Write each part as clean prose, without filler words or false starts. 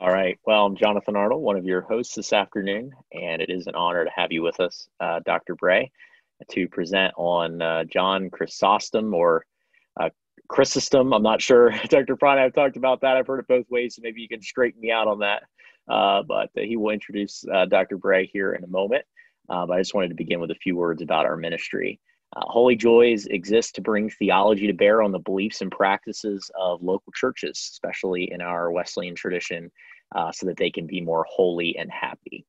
All right. Well, I'm Jonathan Arnold, one of your hosts this afternoon, and it is an honor to have you with us, Dr. Bray, to present on John Chrysostom or uh, Chrysostom. I'm not sure. Dr. Fry and I have talked about that. I've heard it both ways, so maybe you can straighten me out on that. But he will introduce Dr. Bray here in a moment. But I just wanted to begin with a few words about our ministry. Holy Joys exists to bring theology to bear on the beliefs and practices of local churches, especially in our Wesleyan tradition, so that they can be more holy and happy.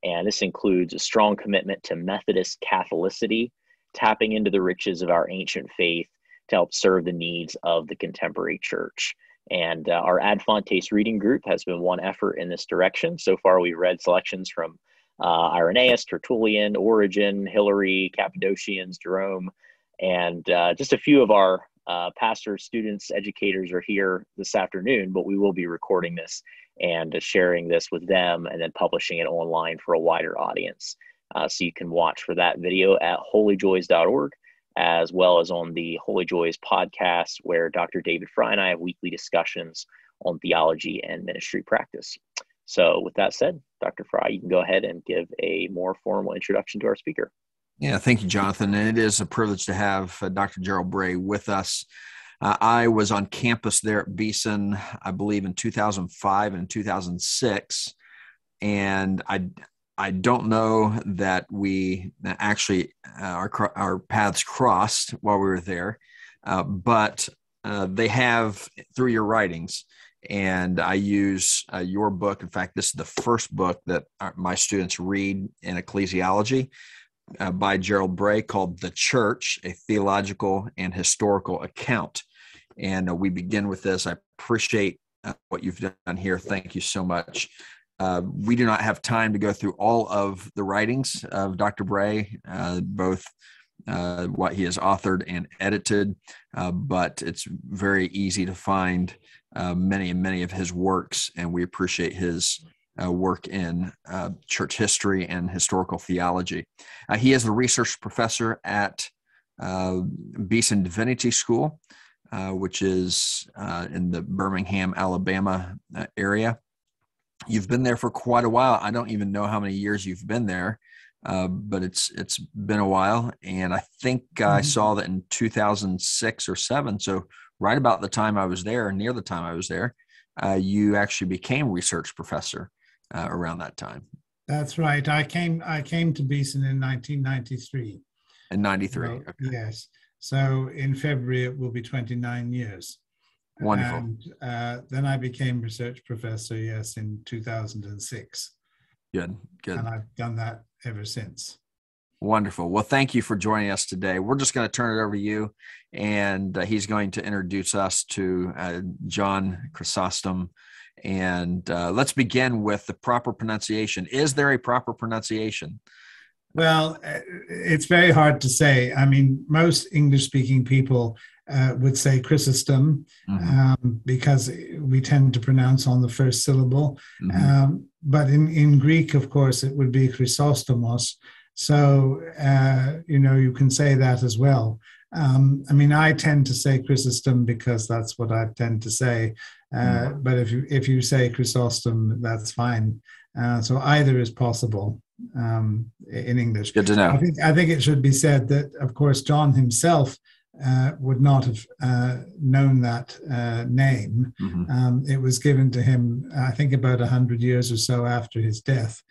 And this includes a strong commitment to Methodist Catholicity, tapping into the riches of our ancient faith to help serve the needs of the contemporary church. And our Ad Fontes reading group has been one effort in this direction. So far, we've read selections from Irenaeus, Tertullian, Origen, Hilary, Cappadocians, Jerome, and just a few of our pastors, students, educators are here this afternoon, but we will be recording this and sharing this with them and then publishing it online for a wider audience. So you can watch for that video at holyjoys.org, as well as on the Holy Joys podcast, where Dr. David Fry and I have weekly discussions on theology and ministry practice. So with that said, Dr. Fry, you can go ahead and give a more formal introduction to our speaker. Yeah, thank you, Jonathan. And it is a privilege to have Dr. Gerald Bray with us. I was on campus there at Beeson, I believe, in 2005 and 2006. And I don't know that we actually, our paths crossed while we were there, but they have through your writings. And I use your book. In fact, this is the first book that my students read in ecclesiology by Gerald Bray, called The Church, a Theological and Historical Account. And we begin with this. I appreciate what you've done here. Thank you so much. We do not have time to go through all of the writings of Dr. Bray, both what he has authored and edited, but it's very easy to find many of his works, and we appreciate his work in church history and historical theology. He is the research professor at Beeson Divinity School, which is in the Birmingham, Alabama area. You've been there for quite a while. I don't even know how many years you've been there, but it's been a while. And I think I saw that in 2006 or 7. So right about the time I was there, near the time I was there, you actually became research professor around that time. That's right. I came to Beeson in 1993. In 93. So, okay. Yes. So in February, it will be 29 years. Wonderful. And then I became research professor, yes, in 2006. Good. And I've done that ever since. Wonderful. Well, thank you for joining us today. We're just going to turn it over to you, and he's going to introduce us to John Chrysostom. And let's begin with the proper pronunciation. Is there a proper pronunciation? Well, it's very hard to say. I mean, most English-speaking people would say Chrysostom, because we tend to pronounce on the first syllable. But in Greek, of course, it would be Chrysostomos. So, you can say that as well. I mean, I tend to say Chrysostom because that's what I tend to say. But if you say Chrysostom, that's fine. So either is possible in English. Good to know. I think it should be said that, of course, John himself would not have known that name. It was given to him, I think, about 100 years or so after his death,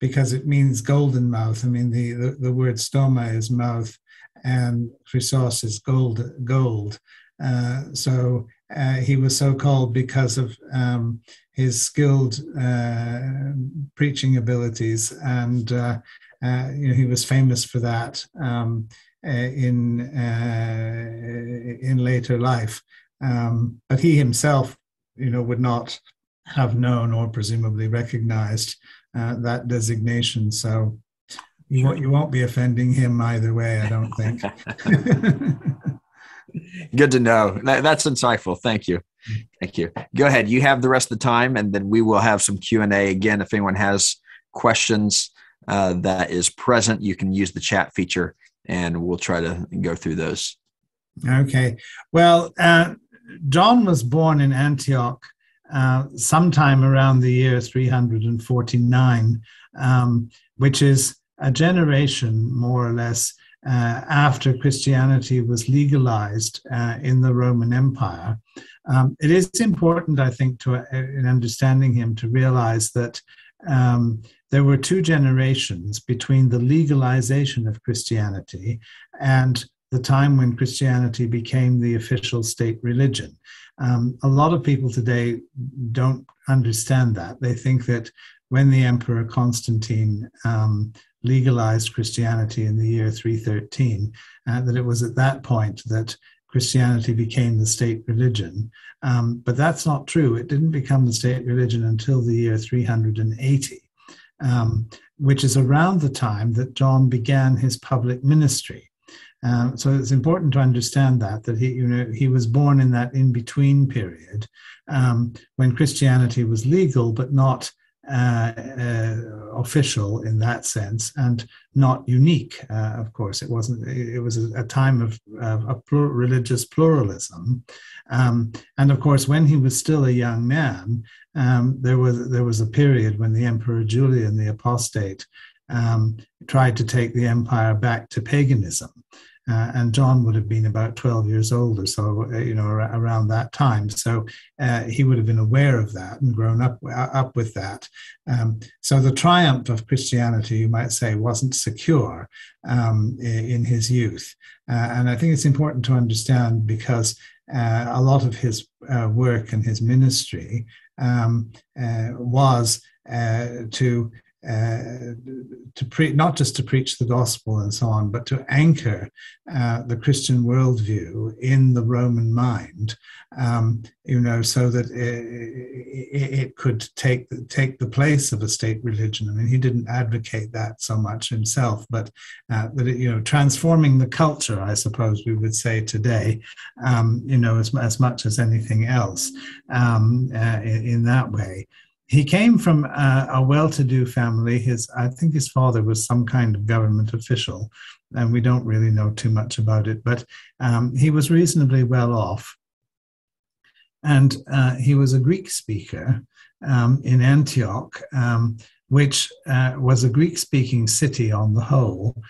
because it means golden mouth. I mean, the word stoma is mouth, and Chrysos is gold. So he was so called because of his skilled preaching abilities, and he was famous for that in later life. But he himself, would not have known or presumably recognized that designation. So you won't be offending him either way, I don't think. Good to know. That's insightful. Thank you. Go ahead. You have the rest of the time, and then we will have some Q&A. Again, if anyone has questions that is present, you can use the chat feature, and we'll try to go through those. Okay. Well, John was born in Antioch sometime around the year 349, which is a generation, more or less, after Christianity was legalized in the Roman Empire. It is important, I think, in understanding him, to realize that there were two generations between the legalization of Christianity and the time when Christianity became the official state religion. A lot of people today don't understand that. They think that when the Emperor Constantine legalized Christianity in the year 313, that it was at that point that Christianity became the state religion. But that's not true. It didn't become the state religion until the year 380, which is around the time that John began his public ministry. So it's important to understand that he was born in that in-between period when Christianity was legal but not official in that sense, and not unique. Of course, it wasn't. It was a time of religious pluralism, and of course, when he was still a young man, there was a period when the Emperor Julian the Apostate tried to take the empire back to paganism. And John would have been about 12 years old or so, around that time. So he would have been aware of that and grown up with that. So the triumph of Christianity, you might say, wasn't secure in his youth. And I think it's important to understand, because a lot of his work and his ministry was to preach, not just to preach the gospel and so on, but to anchor the Christian worldview in the Roman mind, so that it could take the place of a state religion. I mean, he didn't advocate that so much himself, but that transforming the culture, I suppose we would say today, as much as anything else, in that way. He came from a well-to-do family. I think his father was some kind of government official, and we don't really know too much about it, but he was reasonably well off. And he was a Greek speaker in Antioch, which was a Greek-speaking city on the whole,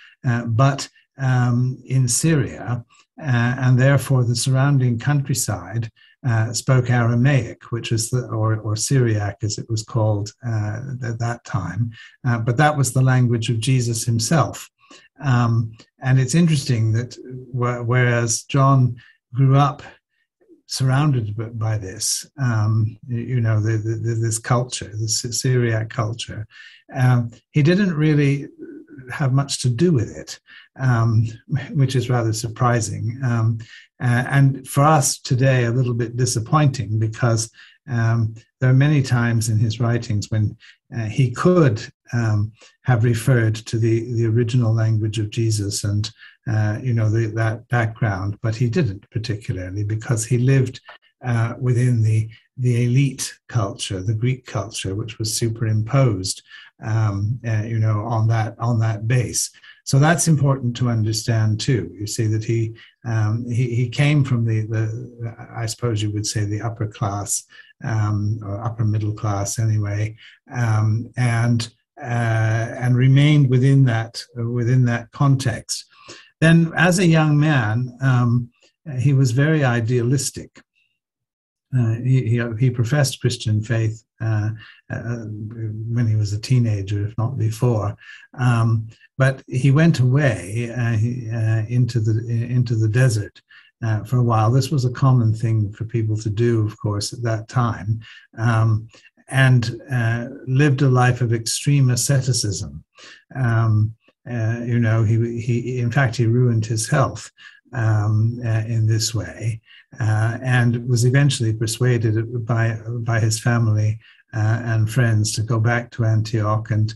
but in Syria, and therefore the surrounding countryside spoke Aramaic, which is or Syriac as it was called at that time, but that was the language of Jesus himself. And it's interesting that whereas John grew up surrounded by this, this culture, this Syriac culture, he didn't really have much to do with it, which is rather surprising. And for us today, a little bit disappointing, because there are many times in his writings when he could have referred to the original language of Jesus and, that background, but he didn't particularly, because he lived within the elite culture, the Greek culture, which was superimposed, on that base. So that's important to understand too. You see that he came from the I suppose you would say the upper class, or upper middle class anyway, and remained within that context. Then, as a young man, he was very idealistic. He professed Christian faith when he was a teenager, if not before. But he went away into the desert for a while. This was a common thing for people to do, of course, at that time, and lived a life of extreme asceticism. He in fact, he ruined his health in this way, and was eventually persuaded by his family and friends to go back to Antioch and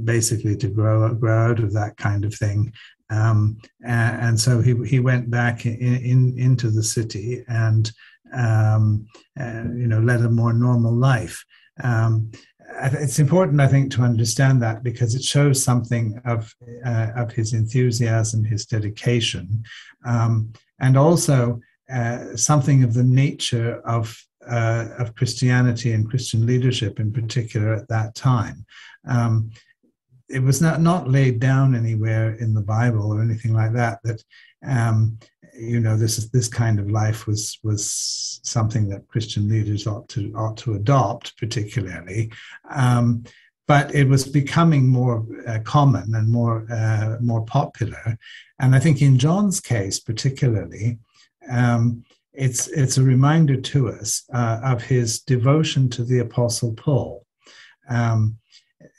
basically to grow out of that kind of thing. And so he went back into the city and led a more normal life. It's important, I think, to understand that, because it shows something of his enthusiasm, his dedication, and also something of the nature of of Christianity and Christian leadership in particular at that time. It was not laid down anywhere in the Bible or anything like that this kind of life was something that Christian leaders ought to adopt, particularly. But it was becoming more common and more popular. And I think in John's case, particularly, it's a reminder to us of his devotion to the Apostle Paul.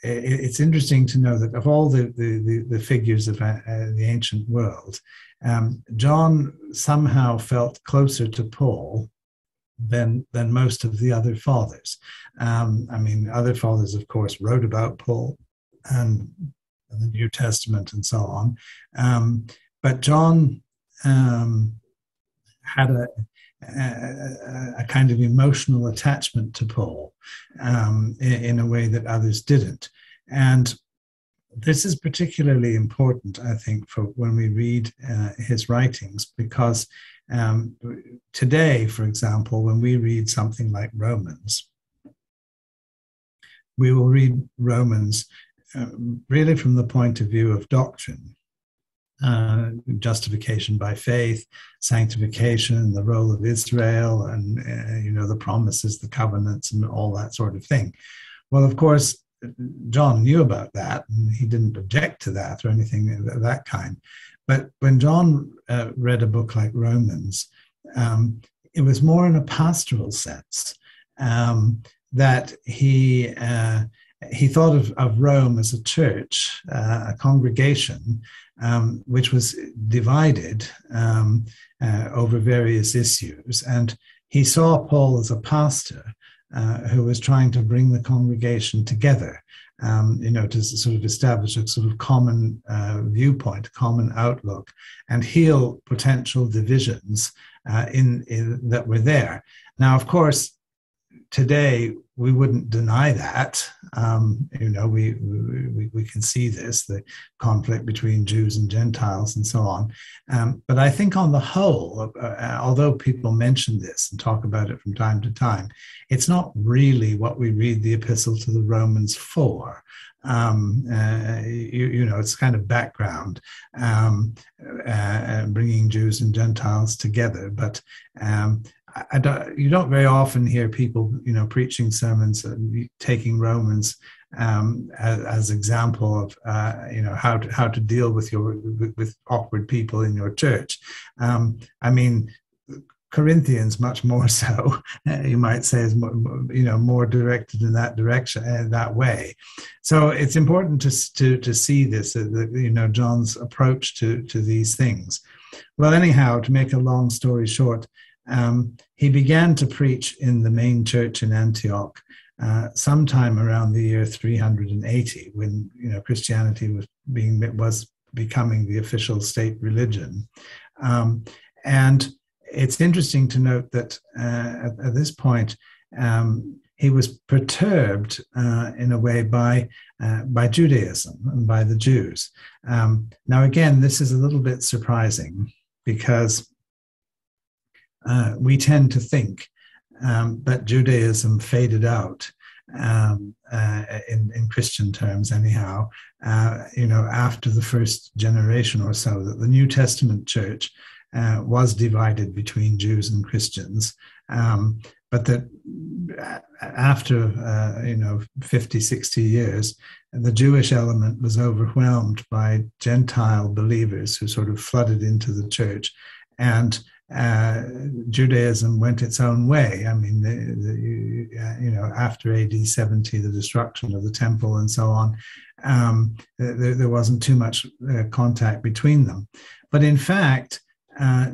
It's interesting to know that of all the figures of the ancient world, John somehow felt closer to Paul than most of the other fathers. Other fathers, of course, wrote about Paul and the New Testament and so on. But John had a kind of emotional attachment to Paul in a way that others didn't. And this is particularly important, I think, for when we read his writings, because today, for example, when we read something like Romans, we will read Romans really from the point of view of doctrine. Justification by faith, sanctification, the role of Israel, and the promises, the covenants, and all that sort of thing. Well, of course, John knew about that, and he didn't object to that or anything of that kind. But when John read a book like Romans, it was more in a pastoral sense, that he thought of Rome as a church, a congregation, which was divided over various issues. And he saw Paul as a pastor who was trying to bring the congregation together, to sort of establish a sort of common viewpoint, common outlook, and heal potential divisions in that were there. Now, of course, today we wouldn't deny that. We can see this, the conflict between Jews and Gentiles and so on. But I think on the whole, although people mention this and talk about it from time to time, it's not really what we read the epistle to the Romans for. It's kind of background, bringing Jews and Gentiles together. But you don't very often hear people, preaching sermons and taking Romans as example of, how to deal with with awkward people in your church. Corinthians, much more so, you might say, is more directed in that direction, that way. So it's important to see this, John's approach to these things. Well, anyhow, to make a long story short, he began to preach in the main church in Antioch sometime around the year 380, when Christianity was becoming the official state religion, and it's interesting to note that at this point he was perturbed in a way by Judaism and by the Jews. Now, again, this is a little bit surprising because we tend to think that Judaism faded out in Christian terms, anyhow. After the first generation or so, that the New Testament church was divided between Jews and Christians, but that after 50, 60 years, the Jewish element was overwhelmed by Gentile believers who sort of flooded into the church, and Judaism went its own way. After AD 70, the destruction of the temple and so on, there wasn't too much contact between them. But in fact,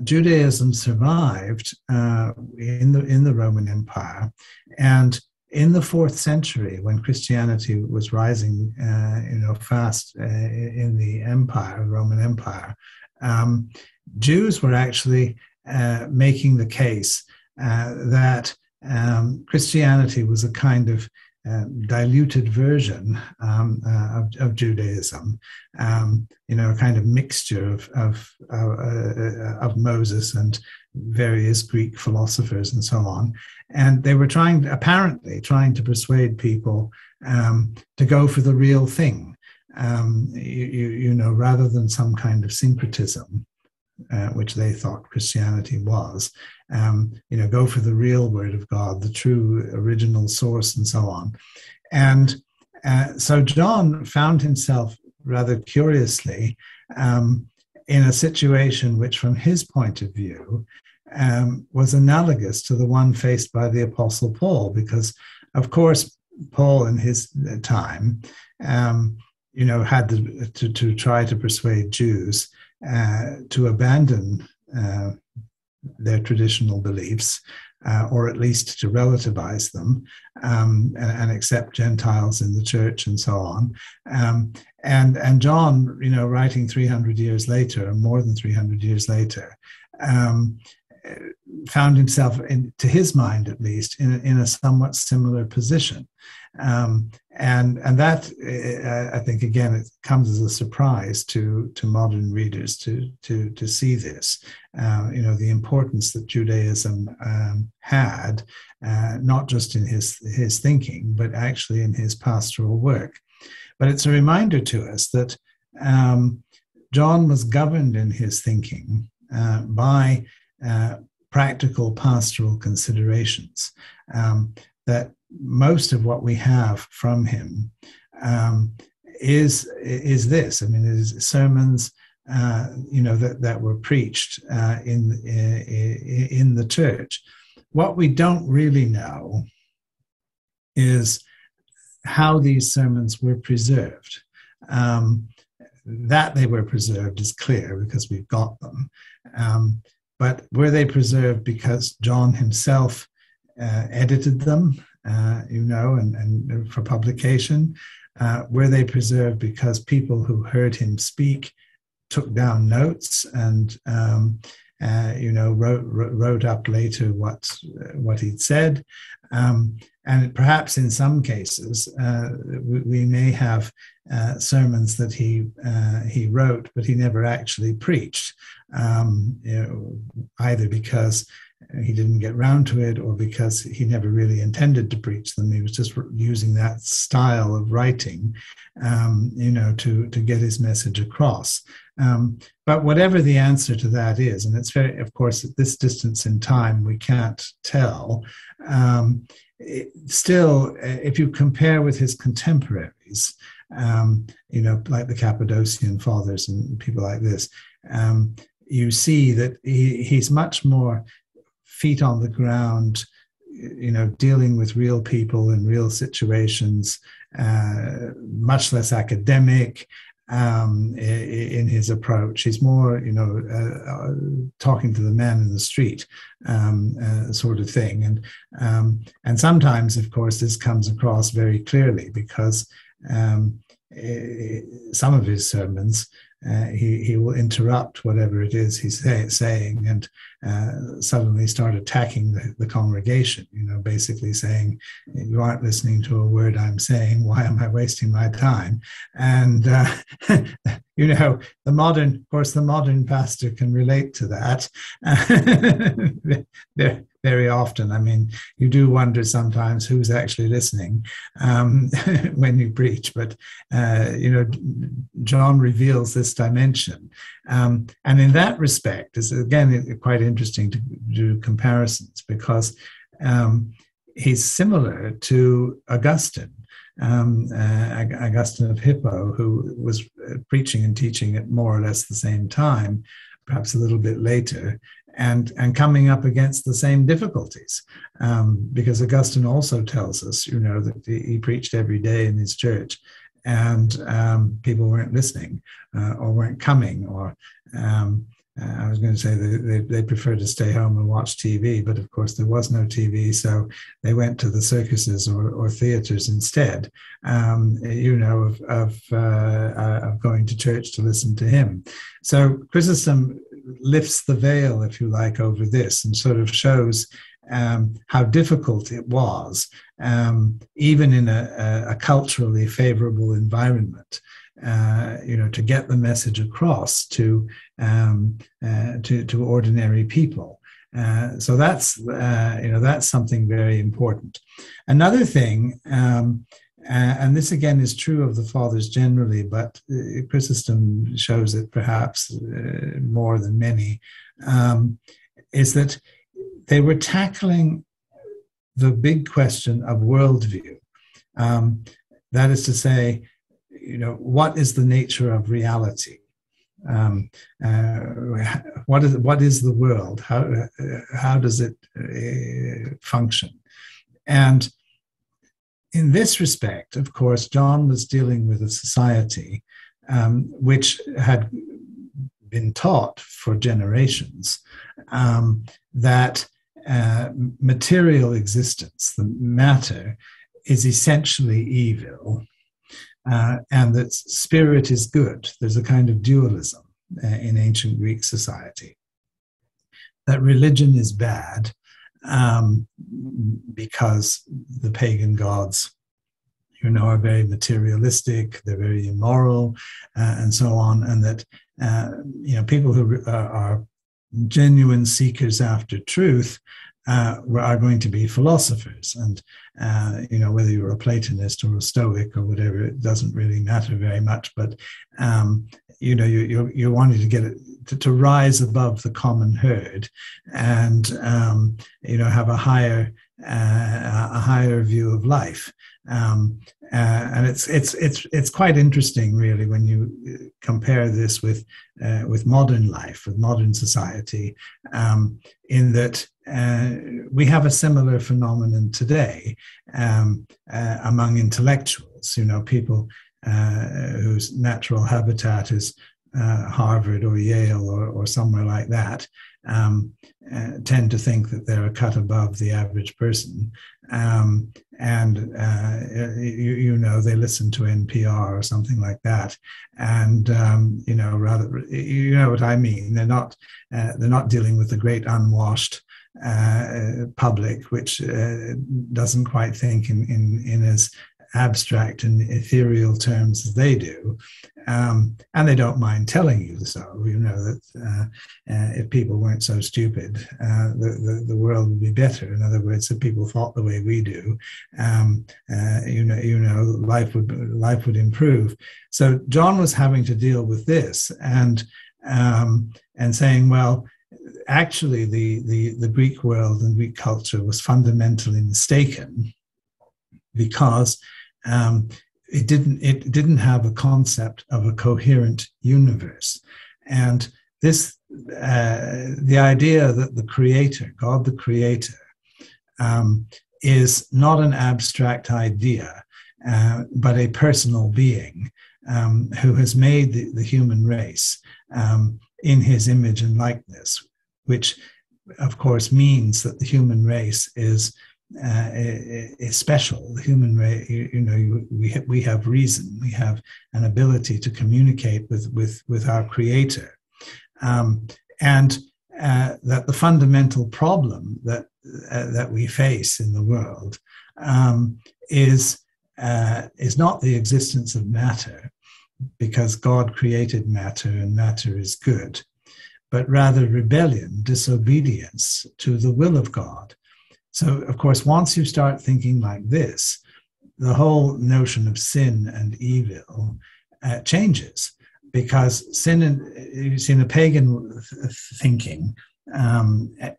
Judaism survived in the Roman Empire, and in the 4th century, when Christianity was rising, fast in the empire, Roman Empire, Jews were actually making the case that Christianity was a kind of diluted version of Judaism, a kind of mixture of Moses and various Greek philosophers and so on. And they were apparently trying to persuade people to go for the real thing, rather than some kind of syncretism, which they thought Christianity was. Go for the real word of God, the true original source, and so on. And so John found himself rather curiously in a situation which, from his point of view, was analogous to the one faced by the Apostle Paul, because, of course, Paul in his time, had to try to persuade Jews to abandon their traditional beliefs, or at least to relativize them, and accept Gentiles in the church and so on. And John, writing 300 years later, or more than 300 years later, found himself, to his mind at least, in a somewhat similar position. And that, I think, again, it comes as a surprise to modern readers to see this, the importance that Judaism had, not just in his thinking, but actually in his pastoral work. But it's a reminder to us that John was governed in his thinking by practical pastoral considerations, that most of what we have from him is this. I mean, it is sermons, that were preached in the church. What we don't really know is how these sermons were preserved. That they were preserved is clear because we've got them. But were they preserved because John himself edited them, and for publication? Were they preserved because people who heard him speak took down notes and, wrote up later what he'd said? And perhaps in some cases, we may have sermons that he wrote, but he never actually preached, either because he didn't get round to it, or because he never really intended to preach them. He was just using that style of writing, to get his message across. But whatever the answer to that is, and it's very, of course, at this distance in time, we can't tell. Still, if you compare with his contemporaries, like the Cappadocian Fathers and people like this, you see that he's much more feet on the ground, dealing with real people in real situations, much less academic in his approach. He's more, talking to the man in the street, sort of thing. And sometimes, of course, this comes across very clearly because some of his sermons, he will interrupt whatever it is he's saying and suddenly start attacking the congregation, basically saying, you aren't listening to a word I'm saying, why am I wasting my time? And, the modern pastor can relate to that very often. I mean, you do wonder sometimes who's actually listening when you preach, but, John reveals this dimension. And in that respect, it's again quite interesting to do comparisons because he's similar to Augustine. Augustine of Hippo, who was preaching and teaching at more or less the same time, perhaps a little bit later, and coming up against the same difficulties, because Augustine also tells us, that he preached every day in his church, and people weren't listening or weren't coming, or I was going to say they preferred to stay home and watch TV, but of course there was no TV, so they went to the circuses or theaters instead, of going to church to listen to him. So Chrysostom lifts the veil, if you like, over this and sort of shows how difficult it was, even in a culturally favorable environment, to get the message across to ordinary people. So that's something very important. Another thing, and this again is true of the fathers generally, but Chrysostom shows it perhaps more than many, is that they were tackling the big question of worldview. That is to say, what is the nature of reality? What is the world? How does it function? And in this respect, of course, John was dealing with a society which had been taught for generations that material existence, the matter, is essentially evil, and that spirit is good. There's a kind of dualism in ancient Greek society. That religion is bad because the pagan gods, are very materialistic, they're very immoral, and so on, and that people who are genuine seekers after truth are going to be philosophers, and whether you're a Platonist or a Stoic or whatever, it doesn't really matter very much. But you're wanting to get it to rise above the common herd, and have a higher view of life. And it's quite interesting, really, when you compare this with modern life, with modern society, in that we have a similar phenomenon today among intellectuals. People whose natural habitat is Harvard or Yale or somewhere like that, tend to think that they're a cut above the average person. They listen to NPR or something like that. And, what I mean, they're not dealing with the great unwashed public, which doesn't quite think in as abstract and ethereal terms as they do, and they don't mind telling you so. That if people weren't so stupid, the world would be better. In other words, if people thought the way we do, life would improve. So John was having to deal with this and saying, well, actually, the Greek world and Greek culture was fundamentally mistaken because it didn't have a concept of a coherent universe. And this, the idea that the Creator, God the Creator, is not an abstract idea, but a personal being who has made the human race in his image and likeness, which of course means that the human race is special. The human race, we have reason, we have an ability to communicate with our Creator, and that the fundamental problem that we face in the world is not the existence of matter, because God created matter and matter is good, but rather rebellion, disobedience to the will of God. So, of course, once you start thinking like this, the whole notion of sin and evil changes, because sin in the pagan thinking,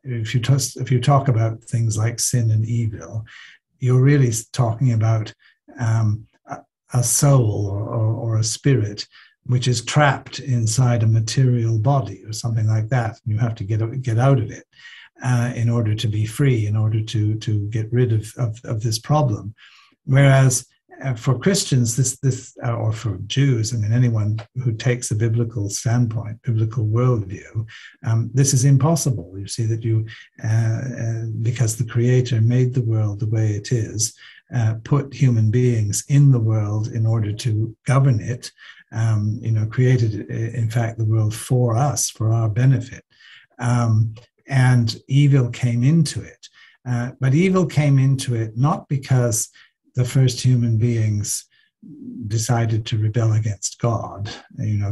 if you talk about things like sin and evil, you're really talking about a soul or a spirit which is trapped inside a material body or something like that. You have to get out of it in order to be free, in order to get rid of this problem. Whereas for Christians, this or for Jews, I mean, anyone who takes a biblical standpoint, biblical worldview, this is impossible. You see that because the Creator made the world the way it is, put human beings in the world in order to govern it, created, in fact, the world for us, for our benefit. And evil came into it. But evil came into it not because the first human beings decided to rebel against God,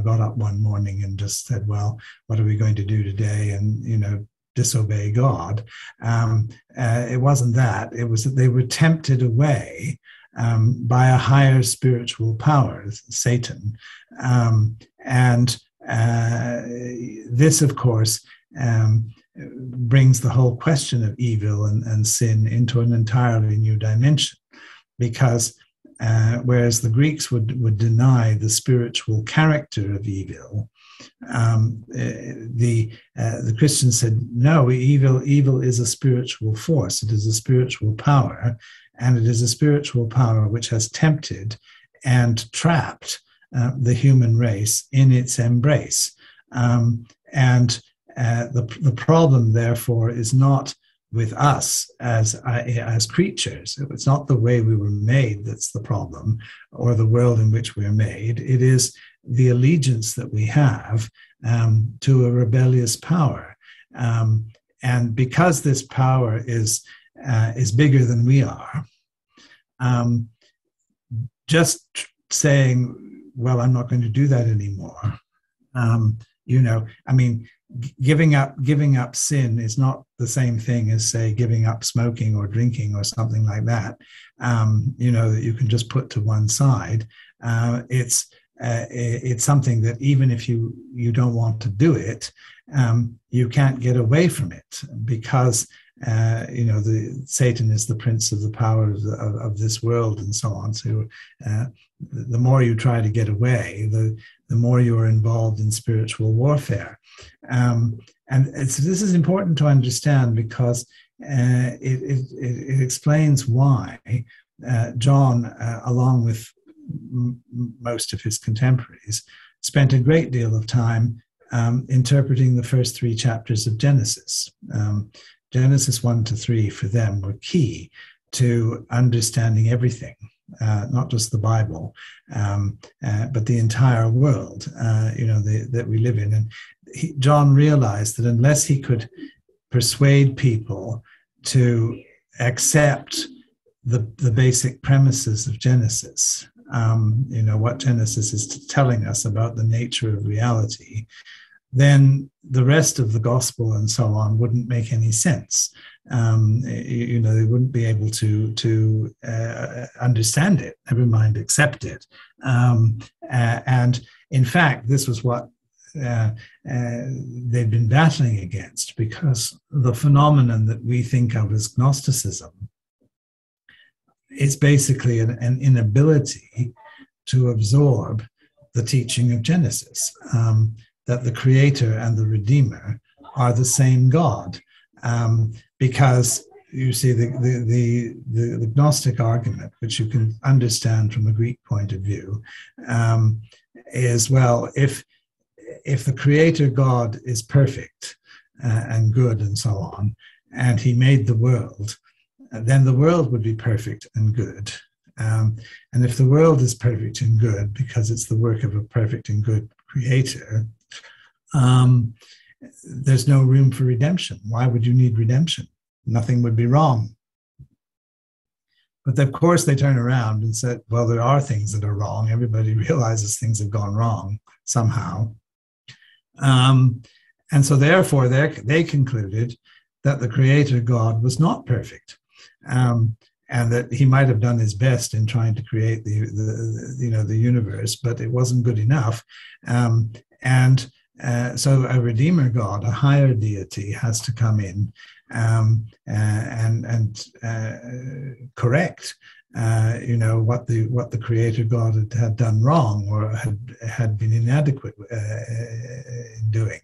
got up one morning and just said, well, what are we going to do today? And, disobey God. It wasn't that. It was that they were tempted away by a higher spiritual power, Satan. And this, of course, brings the whole question of evil and sin into an entirely new dimension, because whereas the Greeks would deny the spiritual character of evil, the Christians said, no, evil is a spiritual force. It is a spiritual power, and it is a spiritual power which has tempted and trapped the human race in its embrace. And the problem, therefore, is not with us as creatures. It's not the way we were made that's the problem, or the world in which we're made. It is the allegiance that we have to a rebellious power. And because this power is bigger than we are, just saying, well, I'm not going to do that anymore. Giving up sin is not the same thing as, say, giving up smoking or drinking or something like that, that you can just put to one side. It's something that even if you don't want to do it, you can't get away from it, because Satan is the prince of the power of this world and so on. So the more you try to get away, the more you are involved in spiritual warfare. And this is important to understand, because it explains why John, along with most of his contemporaries, spent a great deal of time interpreting the first 3 chapters of Genesis. Genesis 1 to 3 for them were key to understanding everything, not just the Bible, but the entire world, that we live in. And John realized that unless he could persuade people to accept the basic premises of Genesis, what Genesis is telling us about the nature of reality, then the rest of the gospel and so on wouldn't make any sense. They wouldn't be able to understand it, never mind accept it. And in fact, this was what they've been battling against, because the phenomenon that we think of as Gnosticism is basically an inability to absorb the teaching of Genesis, that the Creator and the Redeemer are the same God. Because you see, the Gnostic argument, which you can understand from a Greek point of view, is, well, if the Creator God is perfect and good and so on, and he made the world, then the world would be perfect and good. And if the world is perfect and good because it's the work of a perfect and good Creator, there's no room for redemption. Why would you need redemption? Nothing would be wrong. But of course they turn around and said, well, there are things that are wrong. Everybody realizes things have gone wrong somehow. And so therefore they concluded that the Creator God was not perfect. And that he might have done his best in trying to create the universe, but it wasn't good enough. So a Redeemer God, a higher deity, has to come in and correct what the Creator God had done wrong or had been inadequate in doing.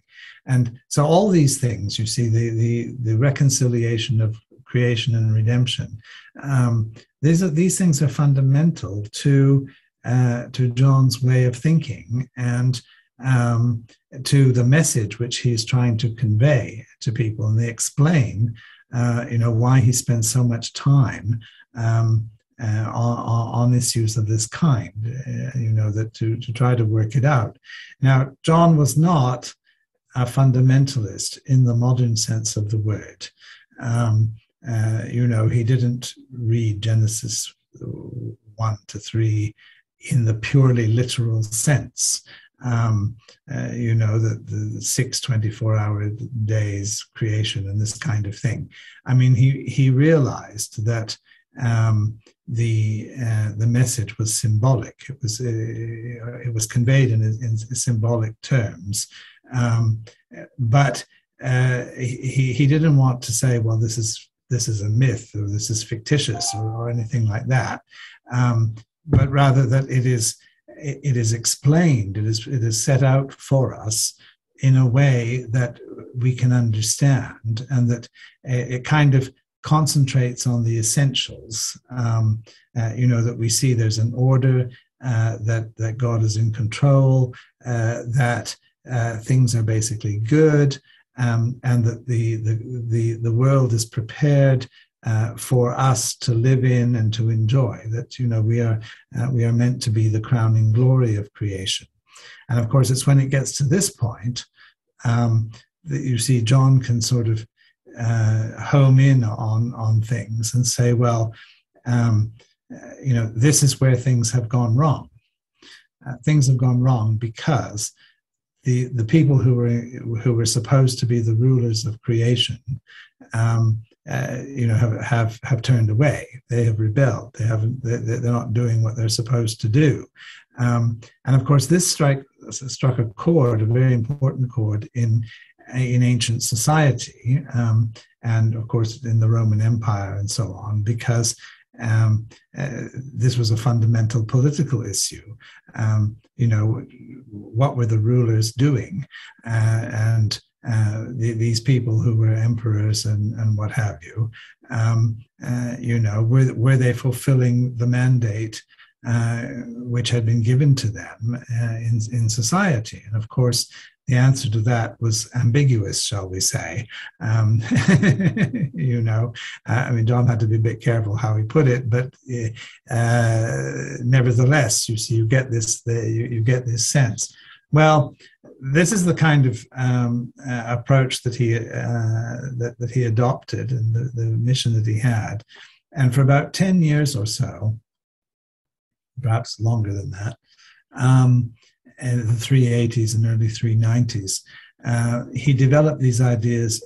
And so all these things, you see, the reconciliation of creation and redemption, these things are fundamental to John's way of thinking, and to the message which he's trying to convey to people. And they explain, why he spends so much time on issues of this kind, that to try to work it out. Now, John was not a fundamentalist in the modern sense of the word. he didn't read Genesis 1 to 3 in the purely literal sense. The 6 24-hour days creation and this kind of thing. I mean, he realized that the message was symbolic. It was conveyed in symbolic terms, but he didn't want to say, well, this is a myth or this is fictitious or anything like that, but rather that it is explained, it is set out for us in a way that we can understand, and that it kind of concentrates on the essentials. That we see there's an order, that God is in control, that things are basically good, and that the world is prepared for us to live in and to enjoy. That we are meant to be the crowning glory of creation. And of course, it's when it gets to this point that you see John can sort of home in on things and say, well, this is where things have gone wrong. Things have gone wrong because the people who were supposed to be the rulers of creation, have turned away. They have rebelled. They're not doing what they're supposed to do. And of course, this struck a chord, a very important chord in ancient society, and of course in the Roman Empire and so on, because this was a fundamental political issue. What were the rulers doing? These people who were emperors and what have you, were they fulfilling the mandate which had been given to them in society? And of course, the answer to that was ambiguous, shall we say. John had to be a bit careful how he put it, but nevertheless, you get this sense. Well, this is the kind of approach that he adopted, and the mission that he had. And for about 10 years or so, perhaps longer than that, in the 380s and early 390s, he developed these ideas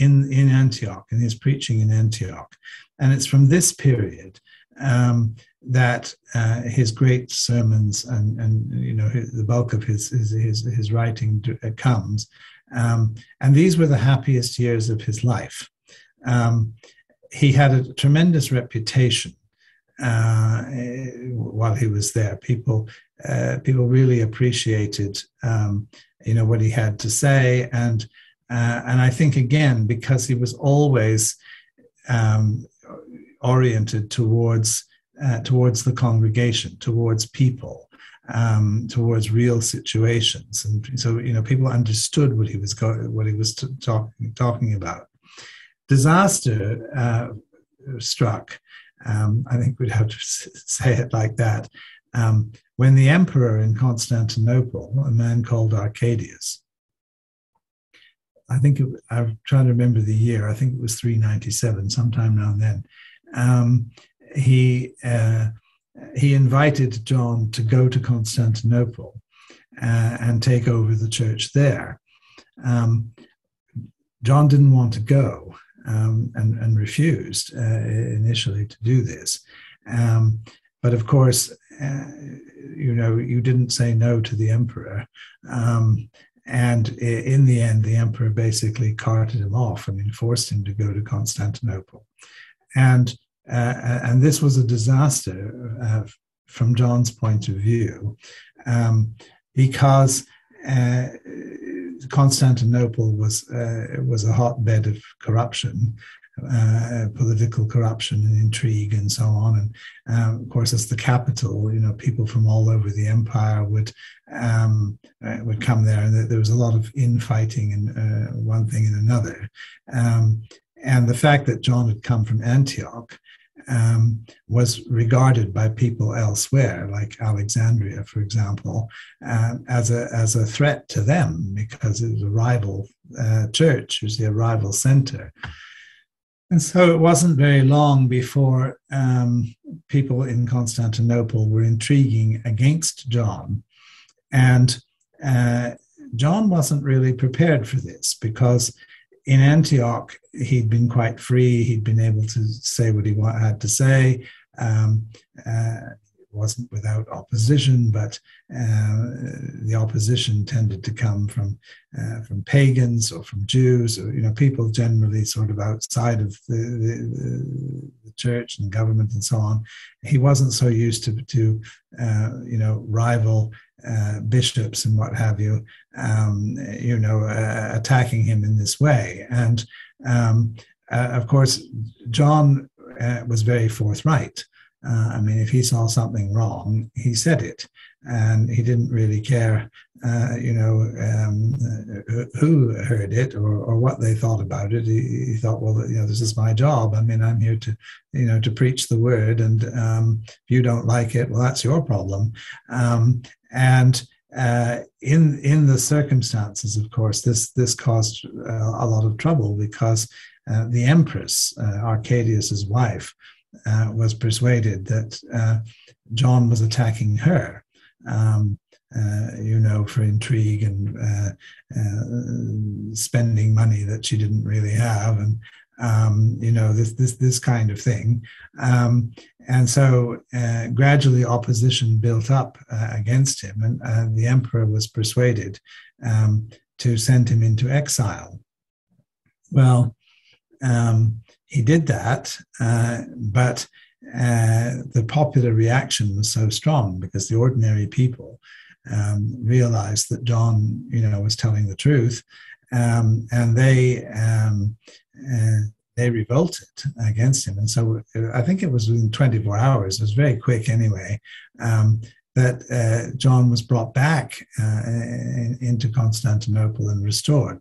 in Antioch, in his preaching in Antioch. And it's from this period that his great sermons and the bulk of his writing comes. And these were the happiest years of his life. He had a tremendous reputation while he was there. People really appreciated what he had to say, and I think, again, because he was always oriented towards the congregation, towards people, towards real situations, and so people understood what he was talking about. Disaster struck. I think we'd have to say it like that. When the emperor in Constantinople, a man called Arcadius, I'm trying to remember the year, I think it was 397, sometime around then, he invited John to go to Constantinople and take over the church there. John didn't want to go, and refused initially to do this. But of course, you didn't say no to the emperor. And in the end, the emperor basically carted him off. Forced him to go to Constantinople. And this was a disaster from John's point of view, because Constantinople was a hotbed of corruption, political corruption and intrigue and so on. And of course, as the capital, people from all over the empire would come there, and there was a lot of infighting and one thing and another. And the fact that John had come from Antioch was regarded by people elsewhere, like Alexandria, for example, as a threat to them, because it was a rival church, it was a rival center. And so it wasn't very long before people in Constantinople were intriguing against John. And John wasn't really prepared for this, because in Antioch, he'd been quite free. He'd been able to say what he had to say. It wasn't without opposition, but the opposition tended to come from pagans or from Jews, or people generally sort of outside of the church and government and so on. He wasn't so used to rival bishops and what have you, attacking him in this way. And of course, John was very forthright. If he saw something wrong, he said it, and he didn't really care, who heard it or what they thought about it. He thought, well, this is my job. I'm here to, to preach the word, and if you don't like it, well, that's your problem. In the circumstances, of course, this caused a lot of trouble, because the Empress, Arcadius's wife, was persuaded that John was attacking her, for intrigue and spending money that she didn't really have, and this kind of thing. And so gradually opposition built up against him, and the emperor was persuaded to send him into exile. Well, he did that, but the popular reaction was so strong, because the ordinary people realized that John, was telling the truth, and they revolted against him. And so I think it was within 24 hours, it was very quick anyway, that John was brought back into Constantinople and restored.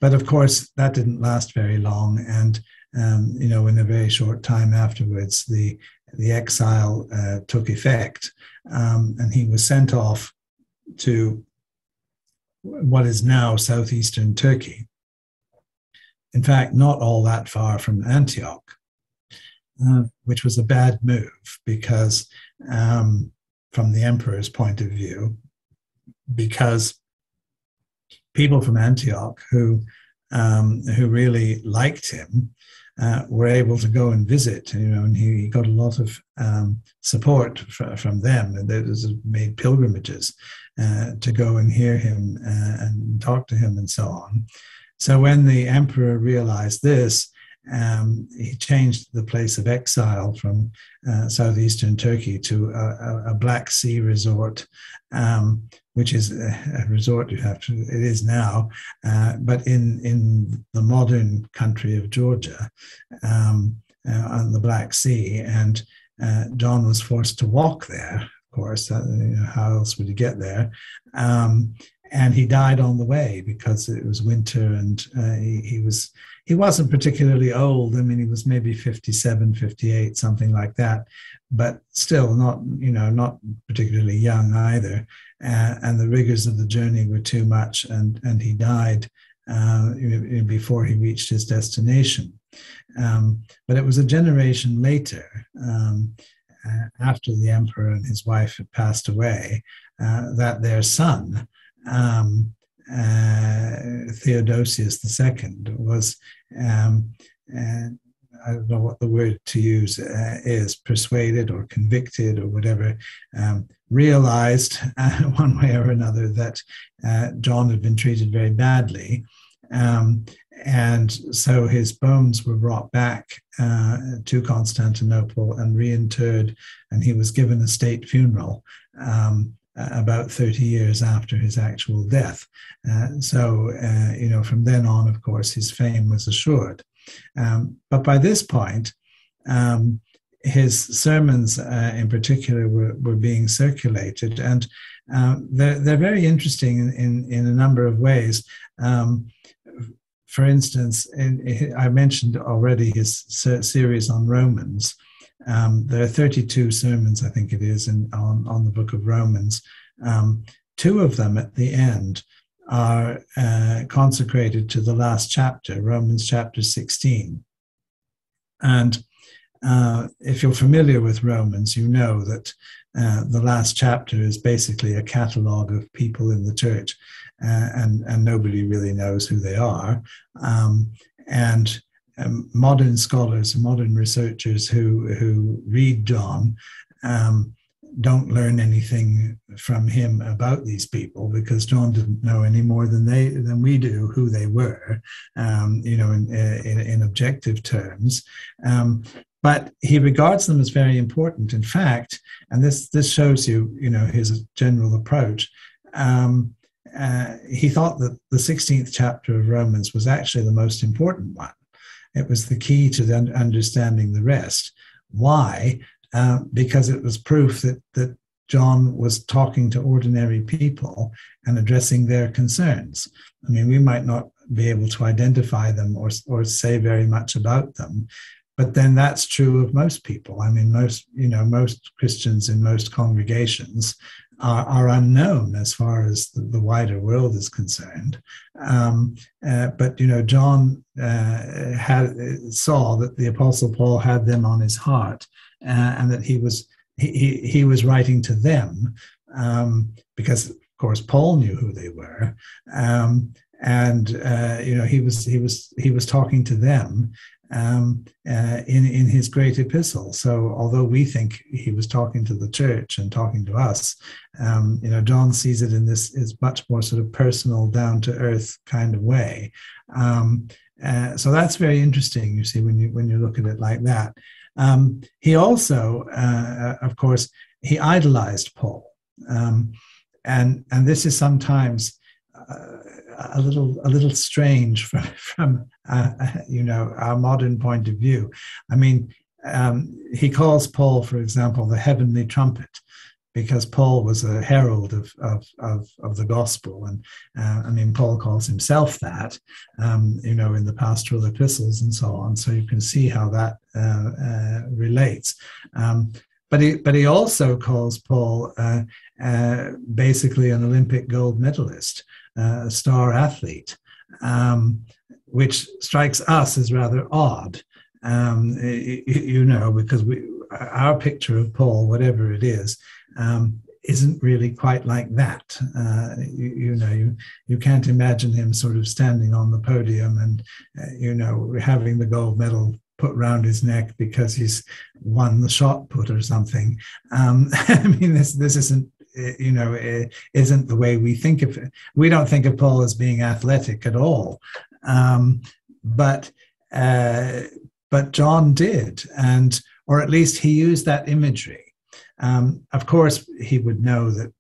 But of course, that didn't last very long. And, in a very short time afterwards, the exile took effect, and he was sent off to what is now southeastern Turkey. In fact, not all that far from Antioch, which was a bad move, because from the emperor's point of view, because people from Antioch who really liked him were able to go and visit, and he got a lot of support from them, and they made pilgrimages to go and hear him and talk to him and so on. So when the emperor realized this, he changed the place of exile from southeastern Turkey to a Black Sea resort, which is a resort it is now, but in the modern country of Georgia, on the Black Sea. And John was forced to walk there, of course. How else would he get there? And he died on the way, because it was winter, and he wasn't particularly old. He was maybe 57, 58, something like that, but still not particularly young either. And the rigors of the journey were too much, and he died before he reached his destination. But it was a generation later, after the emperor and his wife had passed away, that their son, Theodosius II, was, I don't know what the word to use is, persuaded or convicted or whatever, realized one way or another that John had been treated very badly. And so his bones were brought back to Constantinople and reinterred, and he was given a state funeral about 30 years after his actual death. So from then on, of course, his fame was assured. But by this point, his sermons in particular were being circulated, and they're very interesting in a number of ways. For instance, I mentioned already his series on Romans. There are 32 sermons, I think it is, on the book of Romans. Two of them at the end are consecrated to the last chapter, Romans chapter 16. And if you're familiar with Romans, you know that the last chapter is basically a catalogue of people in the church, and nobody really knows who they are. And modern scholars, modern researchers who read John don't learn anything from him about these people, because John didn't know any more than we do who they were, in objective terms. But he regards them as very important. In fact, and this shows you, his general approach. He thought that the 16th chapter of Romans was actually the most important one. It was the key to understanding the rest. Why? Because it was proof that John was talking to ordinary people and addressing their concerns. I mean, we might not be able to identify them or say very much about them, but then that's true of most people. I mean, most Christians in most congregations are unknown as far as the wider world is concerned. But John saw that the Apostle Paul had them on his heart, and that he was writing to them, because of course Paul knew who they were, and he was talking to them in his great epistle. So although we think he was talking to the church and talking to us, John sees it in this much more sort of personal, down to earth kind of way. So that's very interesting, you see, when you look at it like that. He also, of course, he idolized Paul, and this is sometimes a little strange from our modern point of view. I mean, he calls Paul, for example, the heavenly trumpet, because Paul was a herald of the gospel, and Paul calls himself that, in the pastoral epistles and so on. So you can see how that relates. But he also calls Paul basically an Olympic gold medalist, a star athlete, which strikes us as rather odd, because our picture of Paul, whatever it is, isn't really quite like that. You can't imagine him sort of standing on the podium and, having the gold medal put round his neck because he's won the shot put or something. This isn't, isn't the way we think of it. We don't think of Paul as being athletic at all. But John did, or at least he used that imagery. Of course, he would know that,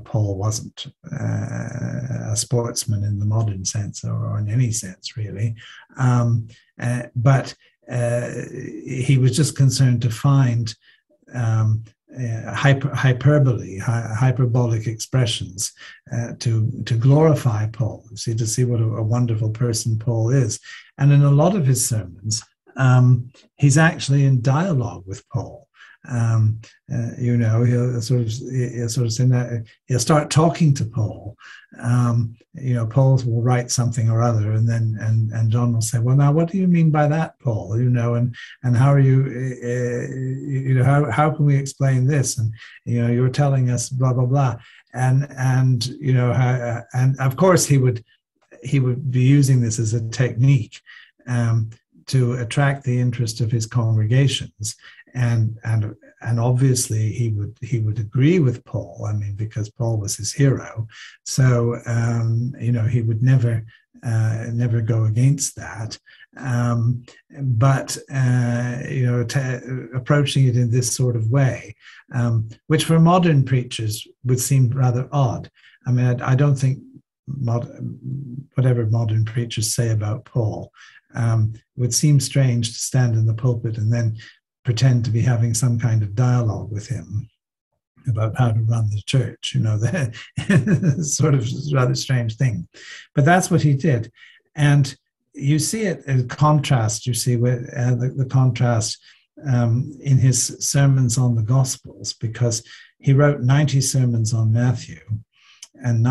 Paul wasn't a sportsman in the modern sense, or in any sense, really. But he was just concerned to find hyperbolic expressions to glorify Paul, to see what a wonderful person Paul is. And in a lot of his sermons, he's actually in dialogue with Paul. He'll sort of say that he'll start talking to Paul. Paul will write something or other, and then and John will say, "Well, now, what do you mean by that, Paul? And how are you? How can we explain this? And you're telling us blah blah blah." And of course he would be using this as a technique to attract the interest of his congregations. And obviously he would agree with Paul. Because Paul was his hero, so he would never go against that. But approaching it in this sort of way, which for modern preachers would seem rather odd. I don't think whatever modern preachers say about Paul would seem strange to stand in the pulpit and then pretend to be having some kind of dialogue with him about how to run the church. Sort of rather strange thing. But that's what he did. And you see it in contrast, with the contrast in his sermons on the Gospels, because he wrote 90 sermons on Matthew and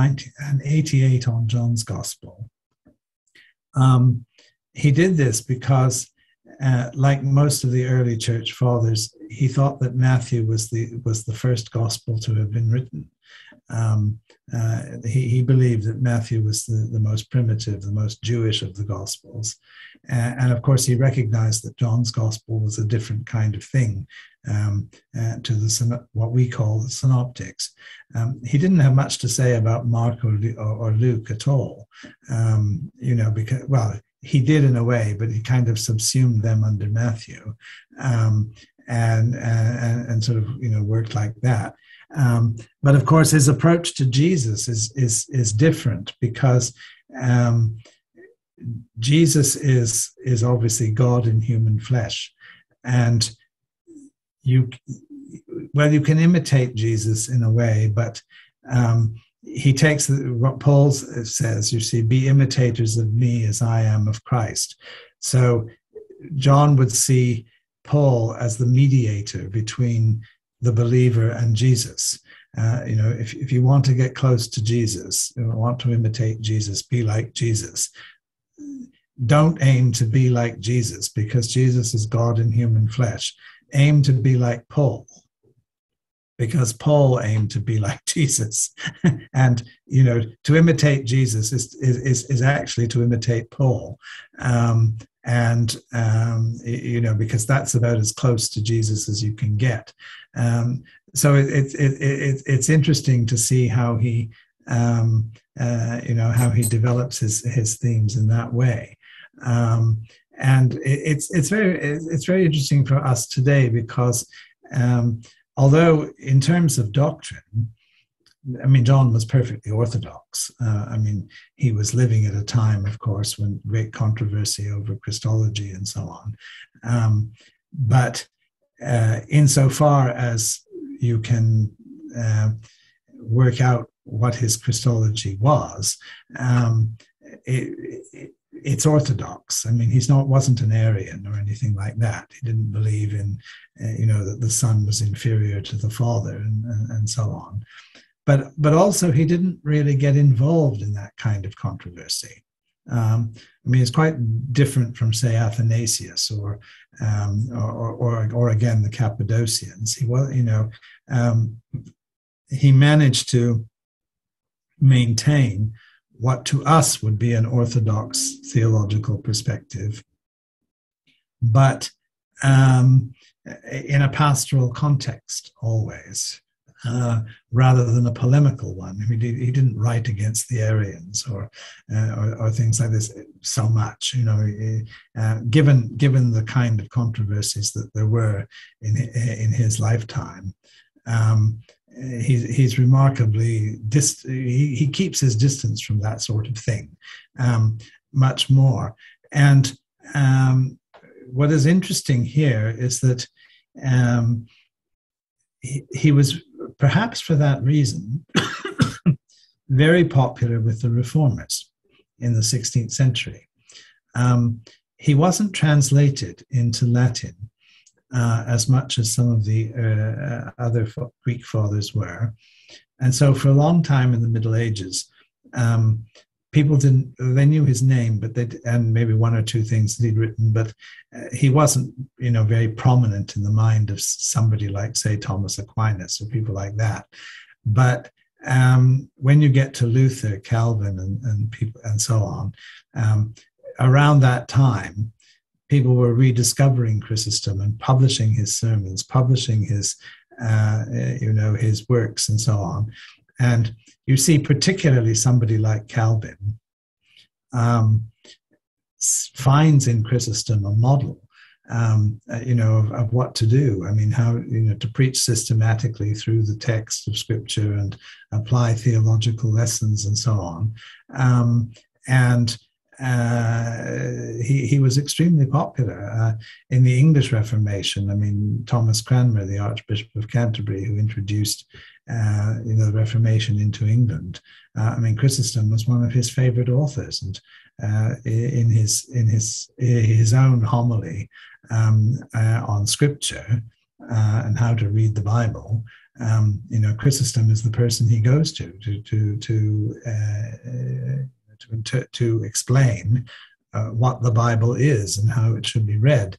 88 on John's Gospel. He did this because like most of the early church fathers, he thought that Matthew was the first gospel to have been written. He believed that Matthew was the most primitive, the most Jewish of the Gospels. And of course, he recognized that John's Gospel was a different kind of thing to what we call the synoptics. He didn't have much to say about Mark or Luke at all, because, well, he did in a way, but he kind of subsumed them under Matthew, and sort of, worked like that. But of course, his approach to Jesus is different, because Jesus is obviously God in human flesh, and you can imitate Jesus in a way, but he takes what Paul says, be imitators of me as I am of Christ. So John would see Paul as the mediator between the believer and Jesus. If you want to get close to Jesus, want to imitate Jesus, be like Jesus. Don't aim to be like Jesus, because Jesus is God in human flesh. Aim to be like Paul, because Paul aimed to be like Jesus. And, to imitate Jesus is actually to imitate Paul. Because that's about as close to Jesus as you can get. So it's interesting to see how he, how he develops his themes in that way. And it's very interesting for us today, because although in terms of doctrine, John was perfectly orthodox. He was living at a time, of course, when great controversy over Christology and so on. But insofar as you can work out what his Christology was, it's orthodox. He wasn't an Arian or anything like that. He didn't believe in, that the Son was inferior to the Father and so on. But also he didn't really get involved in that kind of controversy. It's quite different from, say, Athanasius or again the Cappadocians. He managed to maintain what to us would be an orthodox theological perspective, but in a pastoral context always. Rather than a polemical one. He didn't write against the Arians or things like this so much. Given the kind of controversies that there were in his lifetime, he's remarkably he keeps his distance from that sort of thing much more. And what is interesting here is that he was, perhaps for that reason, very popular with the reformers in the 16th century. He wasn't translated into Latin as much as some of the other Greek fathers were. And so for a long time in the Middle Ages, people they knew his name, and maybe one or two things that he'd written, but he wasn't, very prominent in the mind of somebody like, say, Thomas Aquinas or people like that. But when you get to Luther, Calvin, and people and so on, around that time, people were rediscovering Chrysostom and publishing his sermons, publishing his, his works and so on. And you see particularly somebody like Calvin finds in Chrysostom a model, of what to do. How, to preach systematically through the text of Scripture and apply theological lessons and so on. He was extremely popular in the English Reformation. Thomas Cranmer, the Archbishop of Canterbury, who introduced the Reformation into England. Chrysostom was one of his favorite authors, and in his own homily on Scripture and how to read the Bible, Chrysostom is the person he goes to explain what the Bible is and how it should be read.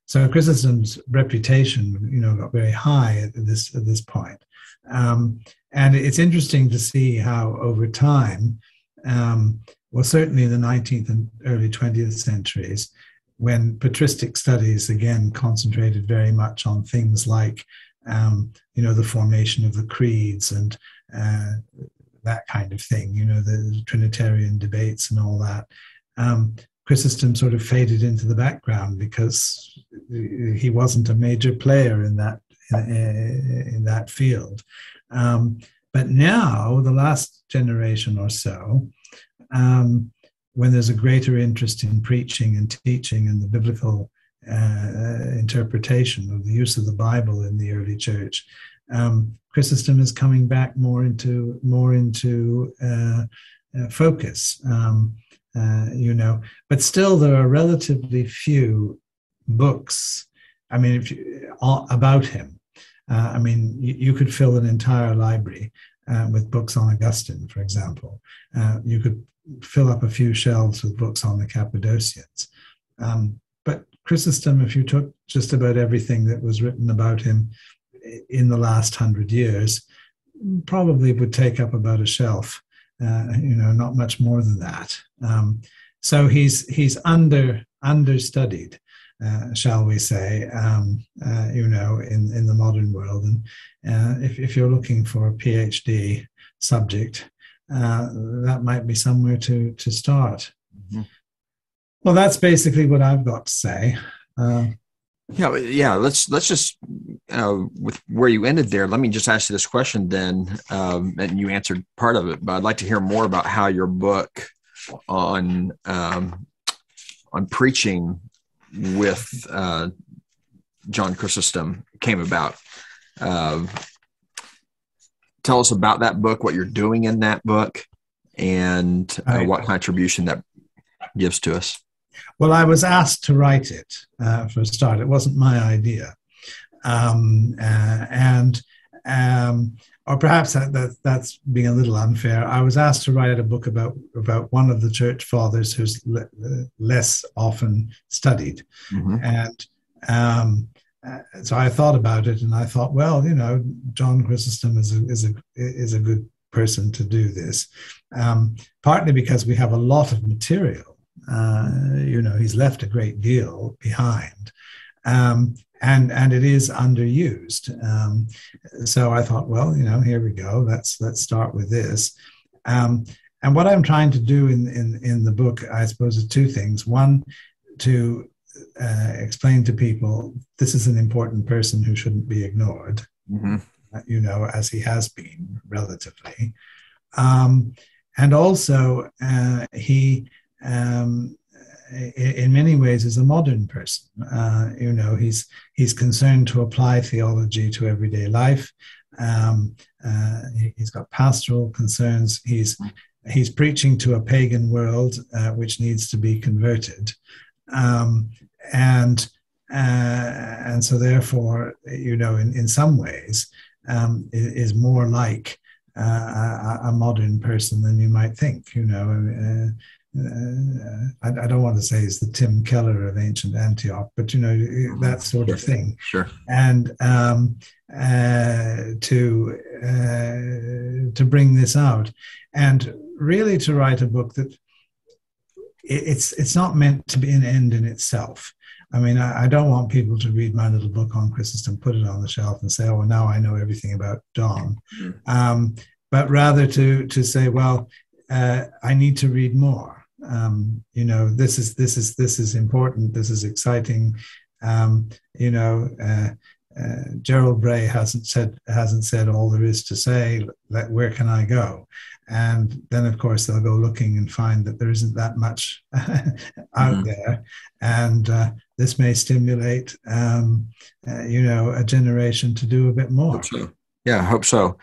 So Chrysostom's reputation, got very high at this point. And it's interesting to see how over time, well, certainly in the 19th and early 20th centuries, when patristic studies again concentrated very much on things like, the formation of the creeds and that kind of thing, the Trinitarian debates and all that. Chrysostom sort of faded into the background because he wasn't a major player in that field. But now, the last generation or so, when there's a greater interest in preaching and teaching and the biblical interpretation of the use of the Bible in the early church, Chrysostom is coming back more into focus. But still there are relatively few books, about him. You could fill an entire library with books on Augustine, for example. You could fill up a few shelves with books on the Cappadocians. But Chrysostom, if you took just about everything that was written about him in the last 100 years, probably would take up about a shelf. Not much more than that. So he's understudied, shall we say, in the modern world. And if you're looking for a PhD subject, that might be somewhere to start. Mm-hmm. Well, that's basically what I've got to say. Yeah. Let's just with where you ended there. Let me just ask you this question then, and you answered part of it, but I'd like to hear more about how your book on preaching with John Chrysostom came about. Tell us about that book, what you're doing in that book, and what contribution that gives to us. Well, I was asked to write it for a start. It wasn't my idea. Or perhaps that's being a little unfair. I was asked to write a book about one of the church fathers who's less often studied. Mm-hmm. And so I thought about it, and I thought, well, John Chrysostom is a good person to do this. Partly because we have a lot of material. He's left a great deal behind. And it is underused. So I thought, well, here we go. Let's start with this. And what I'm trying to do in the book, I suppose, is two things. One, to explain to people this is an important person who shouldn't be ignored, mm-hmm. As he has been relatively. And also, he in many ways is a modern person. He's concerned to apply theology to everyday life. He's got pastoral concerns. He's preaching to a pagan world which needs to be converted, and so therefore, in some ways, is more like a modern person than you might think. I don't want to say he's the Tim Keller of ancient Antioch, but that sort of thing. Sure. And to bring this out, and really to write a book that it's not meant to be an end in itself. I don't want people to read my little book on Chrysostom, put it on the shelf, and say, "Oh, now I know everything about John," but rather to say, "Well, I need to read more. This is important. This is exciting. Gerald Bray hasn't said all there is to say. Where can I go?" And then, of course, they'll go looking and find that there isn't that much out there. And this may stimulate, a generation to do a bit more. Hope so. Yeah, I hope so.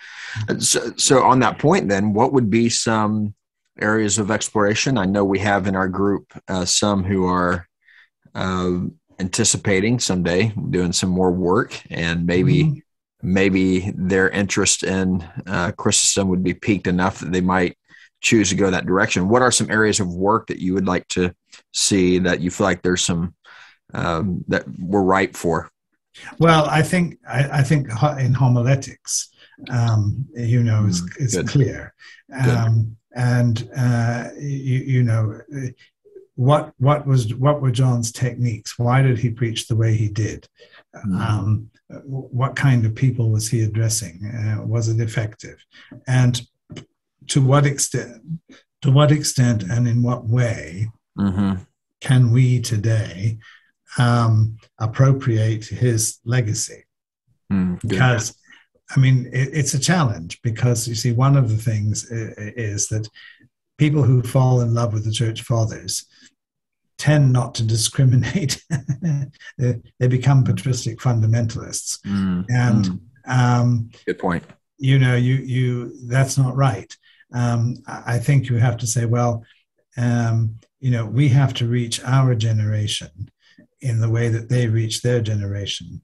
So on that point, then, what would be some areas of exploration? I know we have in our group some who are anticipating someday doing some more work, and maybe their interest in Chrysostom would be piqued enough that they might choose to go that direction. What are some areas of work that you would like to see that you feel like there's some that we're ripe for? Well, I think in homiletics, is clear, and what were John's techniques? Why did he preach the way he did? What kind of people was he addressing? Was it effective? And to what extent, and in what way can we today appropriate his legacy? Because, I mean, it's a challenge, because you see, one of the things is that people who fall in love with the church fathers tend not to discriminate. They become patristic fundamentalists. And good point. That's not right. I think you have to say, well, we have to reach our generation in the way that they reach their generation.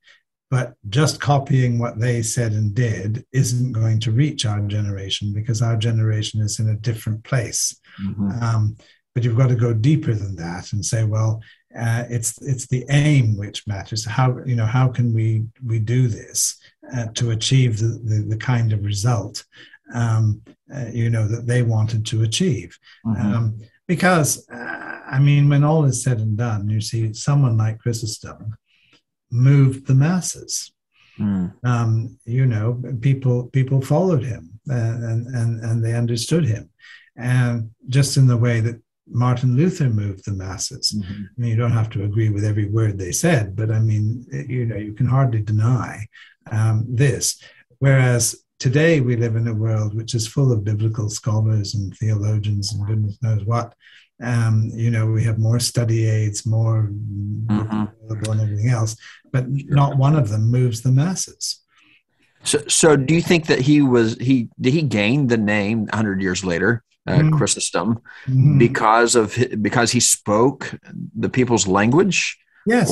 But just copying what they said and did isn't going to reach our generation, because our generation is in a different place. But you've got to go deeper than that and say, well, it's the aim which matters. How can we do this to achieve the kind of result that they wanted to achieve? Because when all is said and done, you see, someone like Chrysostom moved the masses. People followed him, and they understood him, and just in the way that Martin Luther moved the masses. You don't have to agree with every word they said, but you can hardly deny this. Whereas today we live in a world which is full of biblical scholars and theologians and goodness knows what. We have more study aids, more available and everything else, but not one of them moves the masses. So do you think that did he gain the name 100 years later, Chrysostom, because he spoke the people's language? Yes.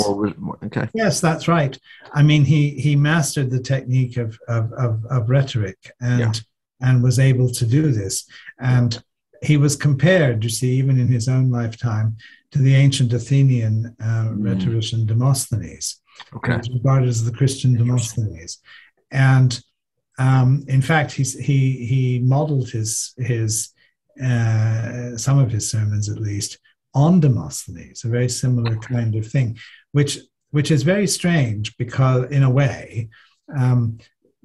Okay. Yes, that's right. He mastered the technique of rhetoric and was able to do this. And he was compared, you see, even in his own lifetime, to the ancient Athenian rhetorician Demosthenes. Okay. He was regarded as the Christian Demosthenes. And in fact, he modeled his some of his sermons, at least, on Demosthenes, a very similar kind of thing, which is very strange, because in a way,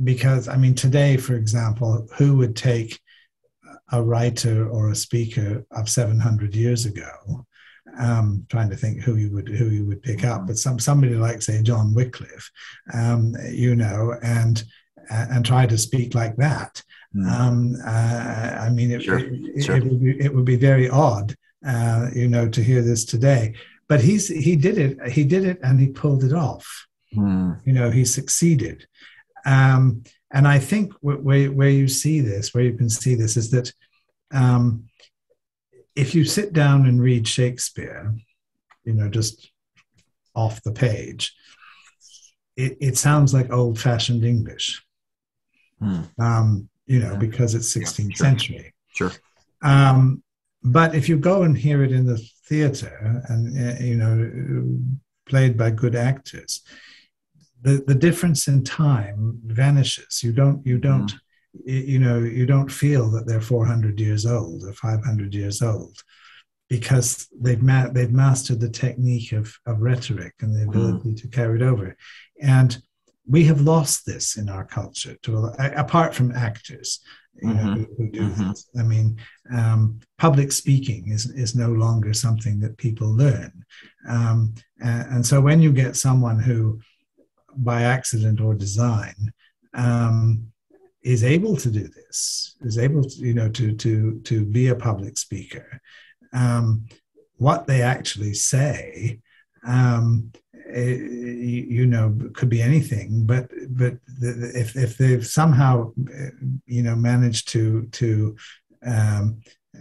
because today, for example, who would take a writer or a speaker of 700 years ago? Trying to think who you would pick up, but somebody like, say, John Wycliffe, and try to speak like that. It would be very odd, to hear this today. But he did it, and he pulled it off. He succeeded. And I think where you can see this is that if you sit down and read Shakespeare, just off the page, it sounds like old-fashioned English, because it's 16th century. Sure. But if you go and hear it in the theater and, played by good actors, the difference in time vanishes. You don't feel that they're 400 years old or 500 years old, because they've mastered the technique of rhetoric and the ability to carry it over. And we have lost this in our culture, apart from actors who do this. Public speaking is no longer something that people learn. And so when you get someone who, by accident or design, is able to do this, is able to, to be a public speaker, what they actually say, could be anything, but if they've somehow managed to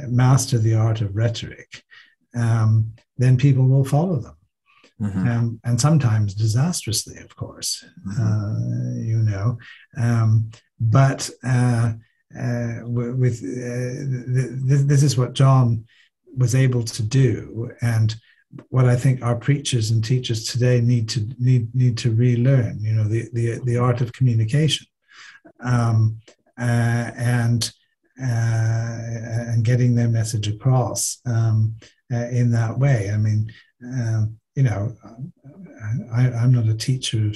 master the art of rhetoric, then people will follow them. And sometimes disastrously, of course, but this is what John was able to do, and what I think our preachers and teachers today need to relearn. You know, the art of communication, and getting their message across in that way. I mean, you know, I'm not a teacher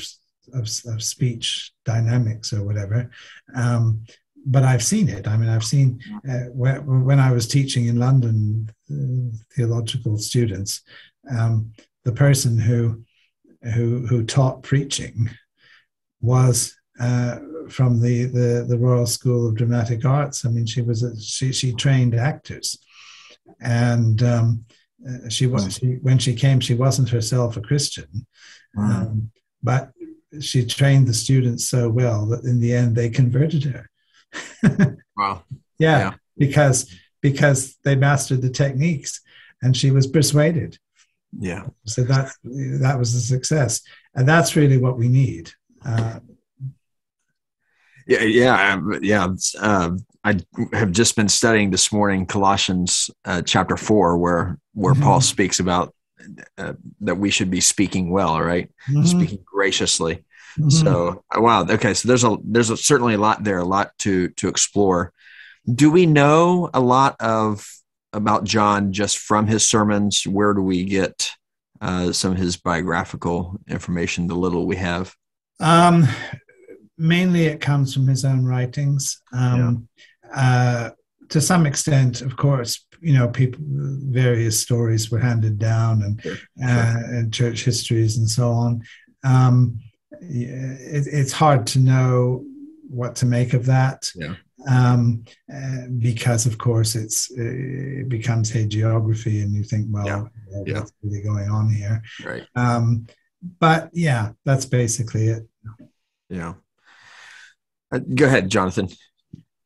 of speech dynamics or whatever, but I've seen it. I mean, I've seen when I was teaching in London, theological students, the person who taught preaching was from the Royal School of Dramatic Arts. I mean, she trained actors, and when she came, she wasn't herself a Christian, but she trained the students so well that in the end they converted her. Wow. Yeah, because they mastered the techniques, and she was persuaded. Yeah. So that was a success, and that's really what we need. I have just been studying this morning Colossians chapter 4, where Paul speaks about that we should be speaking well, right? Speaking graciously. So wow, okay. So there's certainly a lot there, a lot to explore. Do we know a lot about John just from his sermons? Where do we get some of his biographical information? The little we have. Mainly, it comes from his own writings. To some extent, of course, you know, various stories were handed down, and church histories and so on. It's hard to know what to make of that, because, of course, it becomes hagiography, and you think, well, what's really going on here? Right. But yeah, that's basically it. Yeah. Go ahead, Jonathan.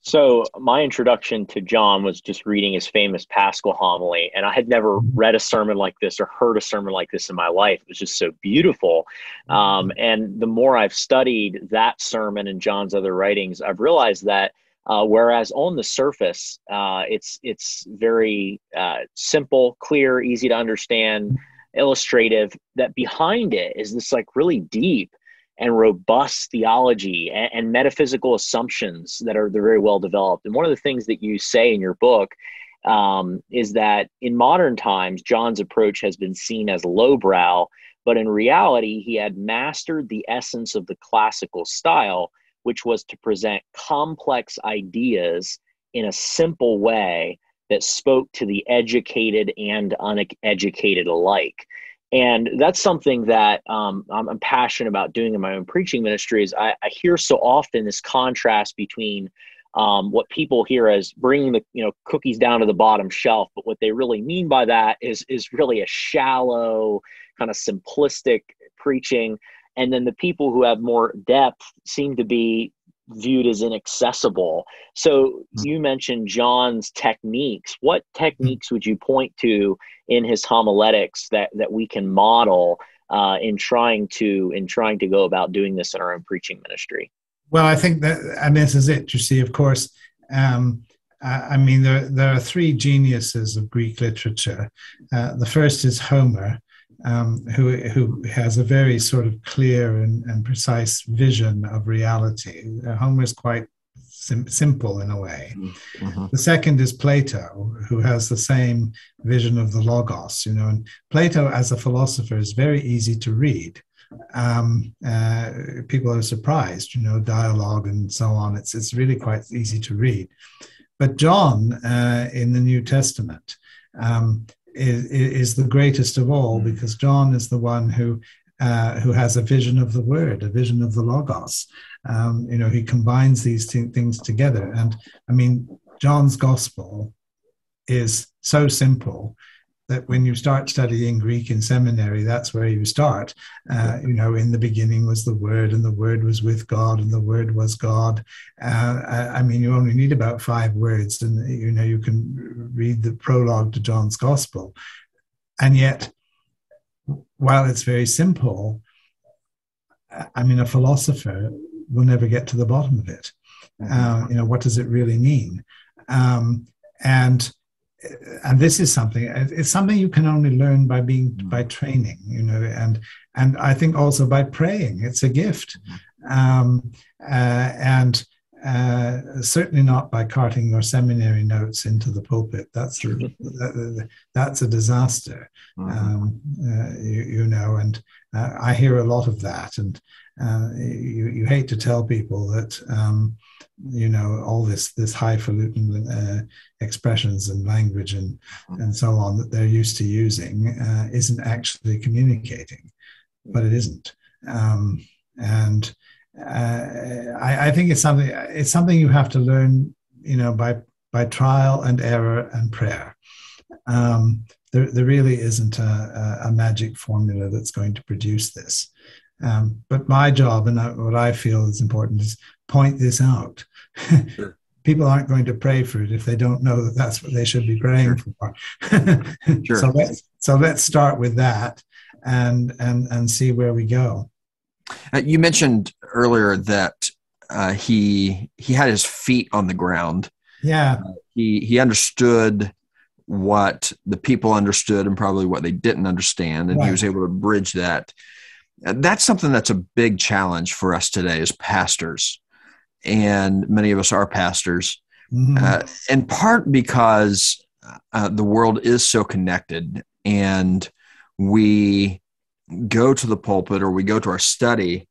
So my introduction to John was just reading his famous Paschal homily, and I had never read a sermon like this or heard a sermon like this in my life. It was just so beautiful. And the more I've studied that sermon and John's other writings, I've realized that whereas on the surface, it's very simple, clear, easy to understand, illustrative, that behind it is this like really deep and robust theology and metaphysical assumptions that are very well developed. And one of the things that you say in your book is that in modern times, John's approach has been seen as lowbrow, but in reality, he had mastered the essence of the classical style, which was to present complex ideas in a simple way that spoke to the educated and uneducated alike. And that's something that I'm passionate about doing in my own preaching ministry. Is I hear so often this contrast between what people hear as bringing the cookies down to the bottom shelf, but what they really mean by that is really a shallow, kind of simplistic preaching. And then the people who have more depth seem to be viewed as inaccessible. So you mentioned John's techniques. What techniques would you point to in his homiletics that we can model in trying to go about doing this in our own preaching ministry? Well, I think that, and this is it. You see, of course, I mean, there are three geniuses of Greek literature. The first is Homer, who has a very sort of clear and precise vision of reality. Homer is quite simple in a way. The second is Plato, who has the same vision of the Logos. And Plato, as a philosopher, is very easy to read. People are surprised, dialogue and so on. It's really quite easy to read. But John, in the New Testament, is the greatest of all, because John is the one who has a vision of the Word, a vision of the Logos. He combines these two things together. And I mean, John's Gospel is so simple that when you start studying Greek in seminary, that's where you start. In the beginning was the Word, and the Word was with God, and the Word was God. I mean, you only need about 5 words, and you can read the prologue to John's Gospel. And yet, while it's very simple, I mean, a philosopher will never get to the bottom of it. What does it really mean? And this is something, it's something you can only learn by training, and I think also by praying. It's a gift. And certainly not by carting your seminary notes into the pulpit. That's a disaster. And I hear a lot of that, and you hate to tell people that all this highfalutin expressions and language and so on that they're used to using isn't actually communicating, but it isn't. I think it's something you have to learn, by trial and error and prayer. There really isn't a magic formula that's going to produce this. But my job, and what I feel is important, is point this out. Sure. People aren't going to pray for it if they don't know that that's what they should be praying for. Sure. So let's start with that and see where we go. You mentioned earlier that he had his feet on the ground. Yeah. He understood what the people understood and probably what they didn't understand, and He was able to bridge that. That's something that's a big challenge for us today as pastors, and many of us are pastors, in part because the world is so connected, and we go to the pulpit or we go to our study,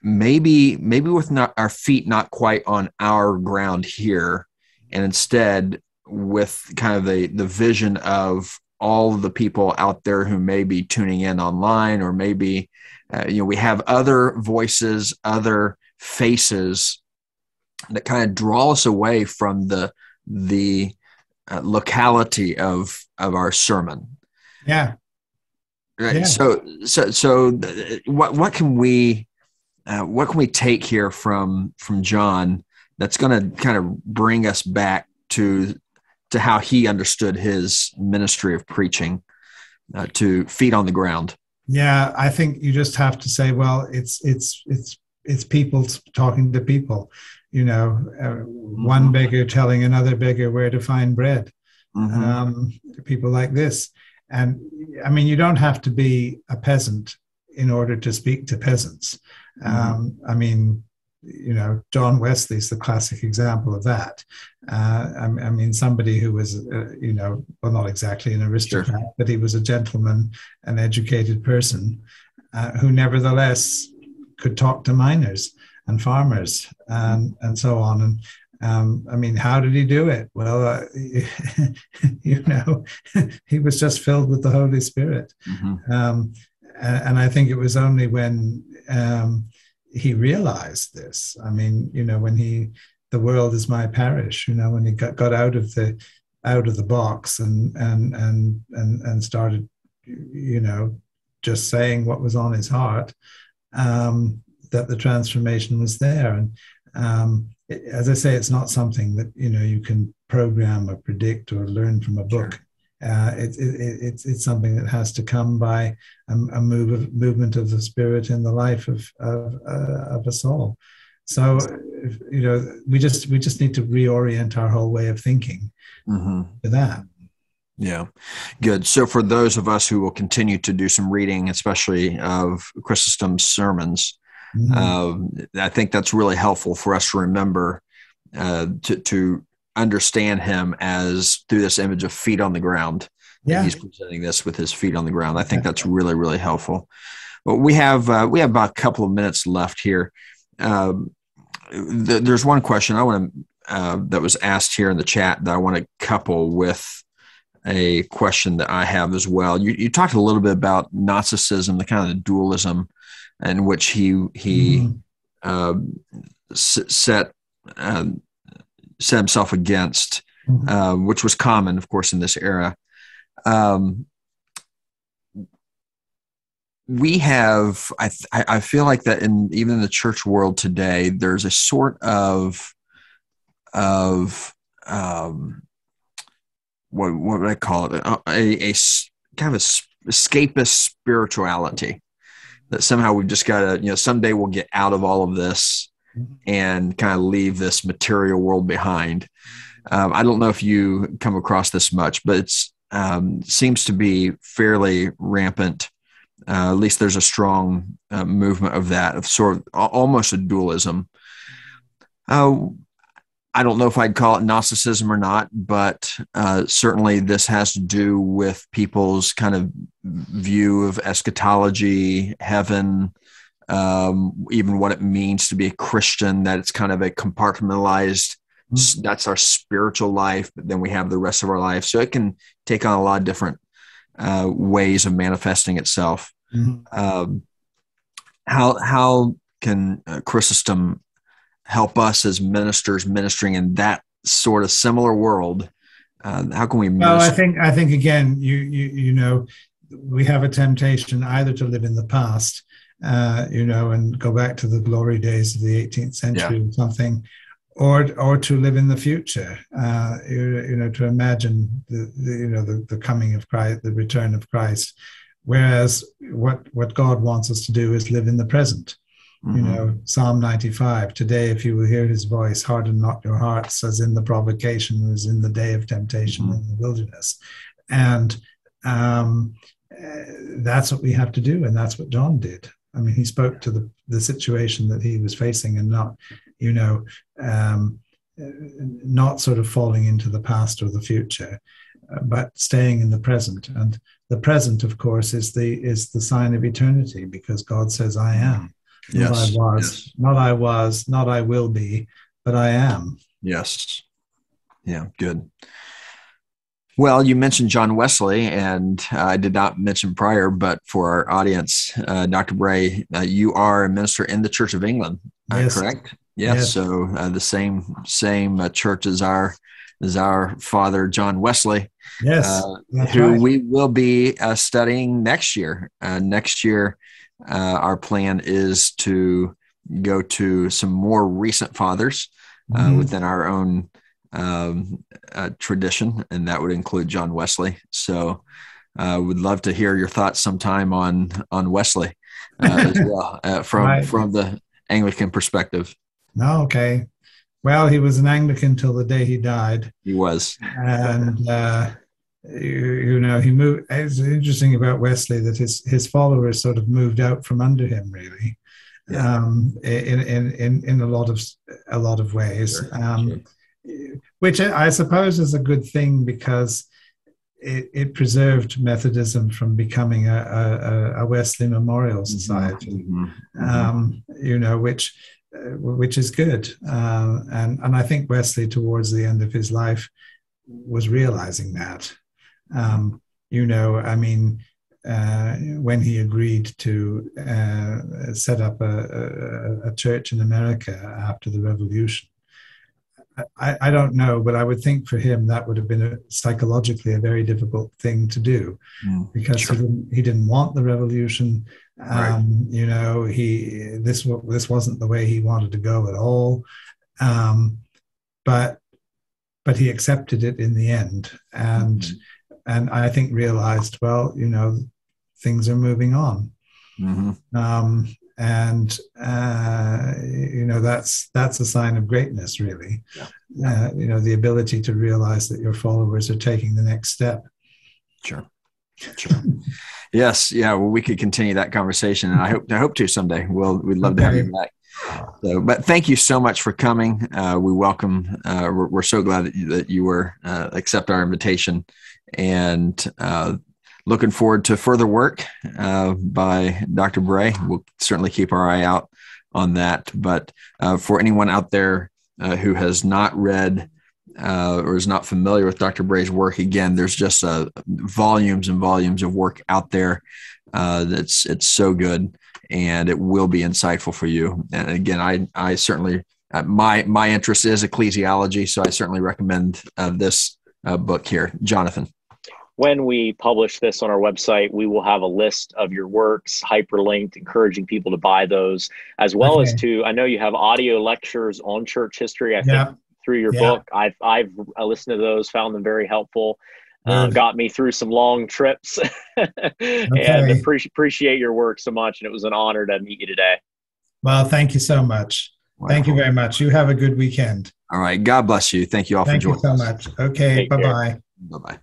maybe with our feet not quite on our ground here, and instead with kind of the vision of all of the people out there who may be tuning in online, or maybe we have other voices, other faces that kind of draw us away from the locality of our sermon. Yeah. Right. Yeah. So what can we take here from John that's going to kind of bring us back to how he understood his ministry of preaching, to feet on the ground? Yeah, I think you just have to say, well, it's people talking to people, one beggar telling another beggar where to find bread, people like this. And I mean, you don't have to be a peasant in order to speak to peasants. I mean, John Wesley's the classic example of that. I mean, somebody who was, well, not exactly an aristocrat, but he was a gentleman, an educated person, who nevertheless could talk to miners and farmers and so on. And I mean, how did he do it? Well, he was just filled with the Holy Spirit. And I think it was only when he realized this. I mean, when the world is my parish, when he got out of the box and started, just saying what was on his heart, that the transformation was there. And as I say, it's not something that you can program or predict or learn from a book. It's something that has to come by a movement of the Spirit in the life of us all. So we just need to reorient our whole way of thinking to that. Yeah, good. So for those of us who will continue to do some reading, especially of Chrysostom's sermons, I think that's really helpful for us to remember to understand him as through this image of feet on the ground. Yeah. He's presenting this with his feet on the ground. I think that's really, really helpful. Well, we have about a couple of minutes left here. There's one question I want to that was asked here in the chat that I want to couple with a question that I have as well. You talked a little bit about Gnosticism, the kind of the dualism in which he set himself against, which was common, of course, in this era. We have, I feel like that even in the church world today, there's a sort of what would I call it? A kind of escapist spirituality that somehow we've just got to, someday we'll get out of all of this and kind of leave this material world behind. I don't know if you come across this much, but it's seems to be fairly rampant. At least there's a strong movement of that, of sort of almost a dualism. I don't know if I'd call it Gnosticism or not, but certainly this has to do with people's kind of view of eschatology, heaven, even what it means to be a Christian, that it's kind of a compartmentalized, that's our spiritual life, but then we have the rest of our life. So it can take on a lot of different ways of manifesting itself. Mm-hmm. How can Chrysostom help us as ministers ministering in that sort of similar world? How can we minister? Well, I think again, you know, we have a temptation either to live in the past, you know, and go back to the glory days of the 18th century or something, or to live in the future, you know, to imagine the coming of Christ, the return of Christ. Whereas what God wants us to do is live in the present. You know, Psalm 95, today, if you will hear his voice, harden not your hearts, as in the provocation, as in the day of temptation in the wilderness. And that's what we have to do. And that's what John did. I mean, he spoke to the situation that he was facing, and not, you know, not sort of falling into the past or the future, but staying in the present. And the present, of course, is the sign of eternity, because God says, I am. Not I was, not I was, not I will be, but I am. Yes. Yeah, good. Well, you mentioned John Wesley, and I did not mention prior, but for our audience, Dr. Bray, you are a minister in the Church of England, correct? Yes. So the same church as our father, John Wesley, who we will be studying next year. Our plan is to go to some more recent fathers within our own tradition, and that would include John Wesley. So would love to hear your thoughts sometime on Wesley as well, from the Anglican perspective. Okay. Well, he was an Anglican till the day he died. He was. And you know, he moved. It's interesting about Wesley that his followers sort of moved out from under him, really, in a lot of ways, which I suppose is a good thing, because it preserved Methodism from becoming a Wesley Memorial Society, you know, which is good, and I think Wesley, towards the end of his life, was realizing that. You know, I mean, when he agreed to set up a church in America after the Revolution, I don't know, but I would think for him that would have been psychologically a very difficult thing to do, because he didn't want the revolution. You know, this wasn't the way he wanted to go at all, but he accepted it in the end, and I think realized, well, you know, things are moving on. And you know, that's a sign of greatness, really. You know, the ability to realize that your followers are taking the next step. Sure. Yes. Yeah. Well, we could continue that conversation, and I hope to someday. We'd love to have you back. So, but thank you so much for coming. We welcome. We're so glad that you were accept our invitation, and looking forward to further work by Dr. Bray. We'll certainly keep our eye out on that. But for anyone out there who has not read or is not familiar with Dr. Bray's work, again, there's just volumes and volumes of work out there. It's so good, and it will be insightful for you. And again, I certainly my interest is ecclesiology, so I certainly recommend this book here. Jonathan. When we publish this on our website, we will have a list of your works, hyperlinked, encouraging people to buy those, as well as I know you have audio lectures on church history, I think, through your book. I've listened to those, found them very helpful, got me through some long trips, and appreciate your work so much. And it was an honor to meet you today. Well, thank you so much. Wonderful. Thank you very much. You have a good weekend. All right. God bless you. Thank you all for joining us. Thank you so much. Okay. Bye-bye. Bye-bye.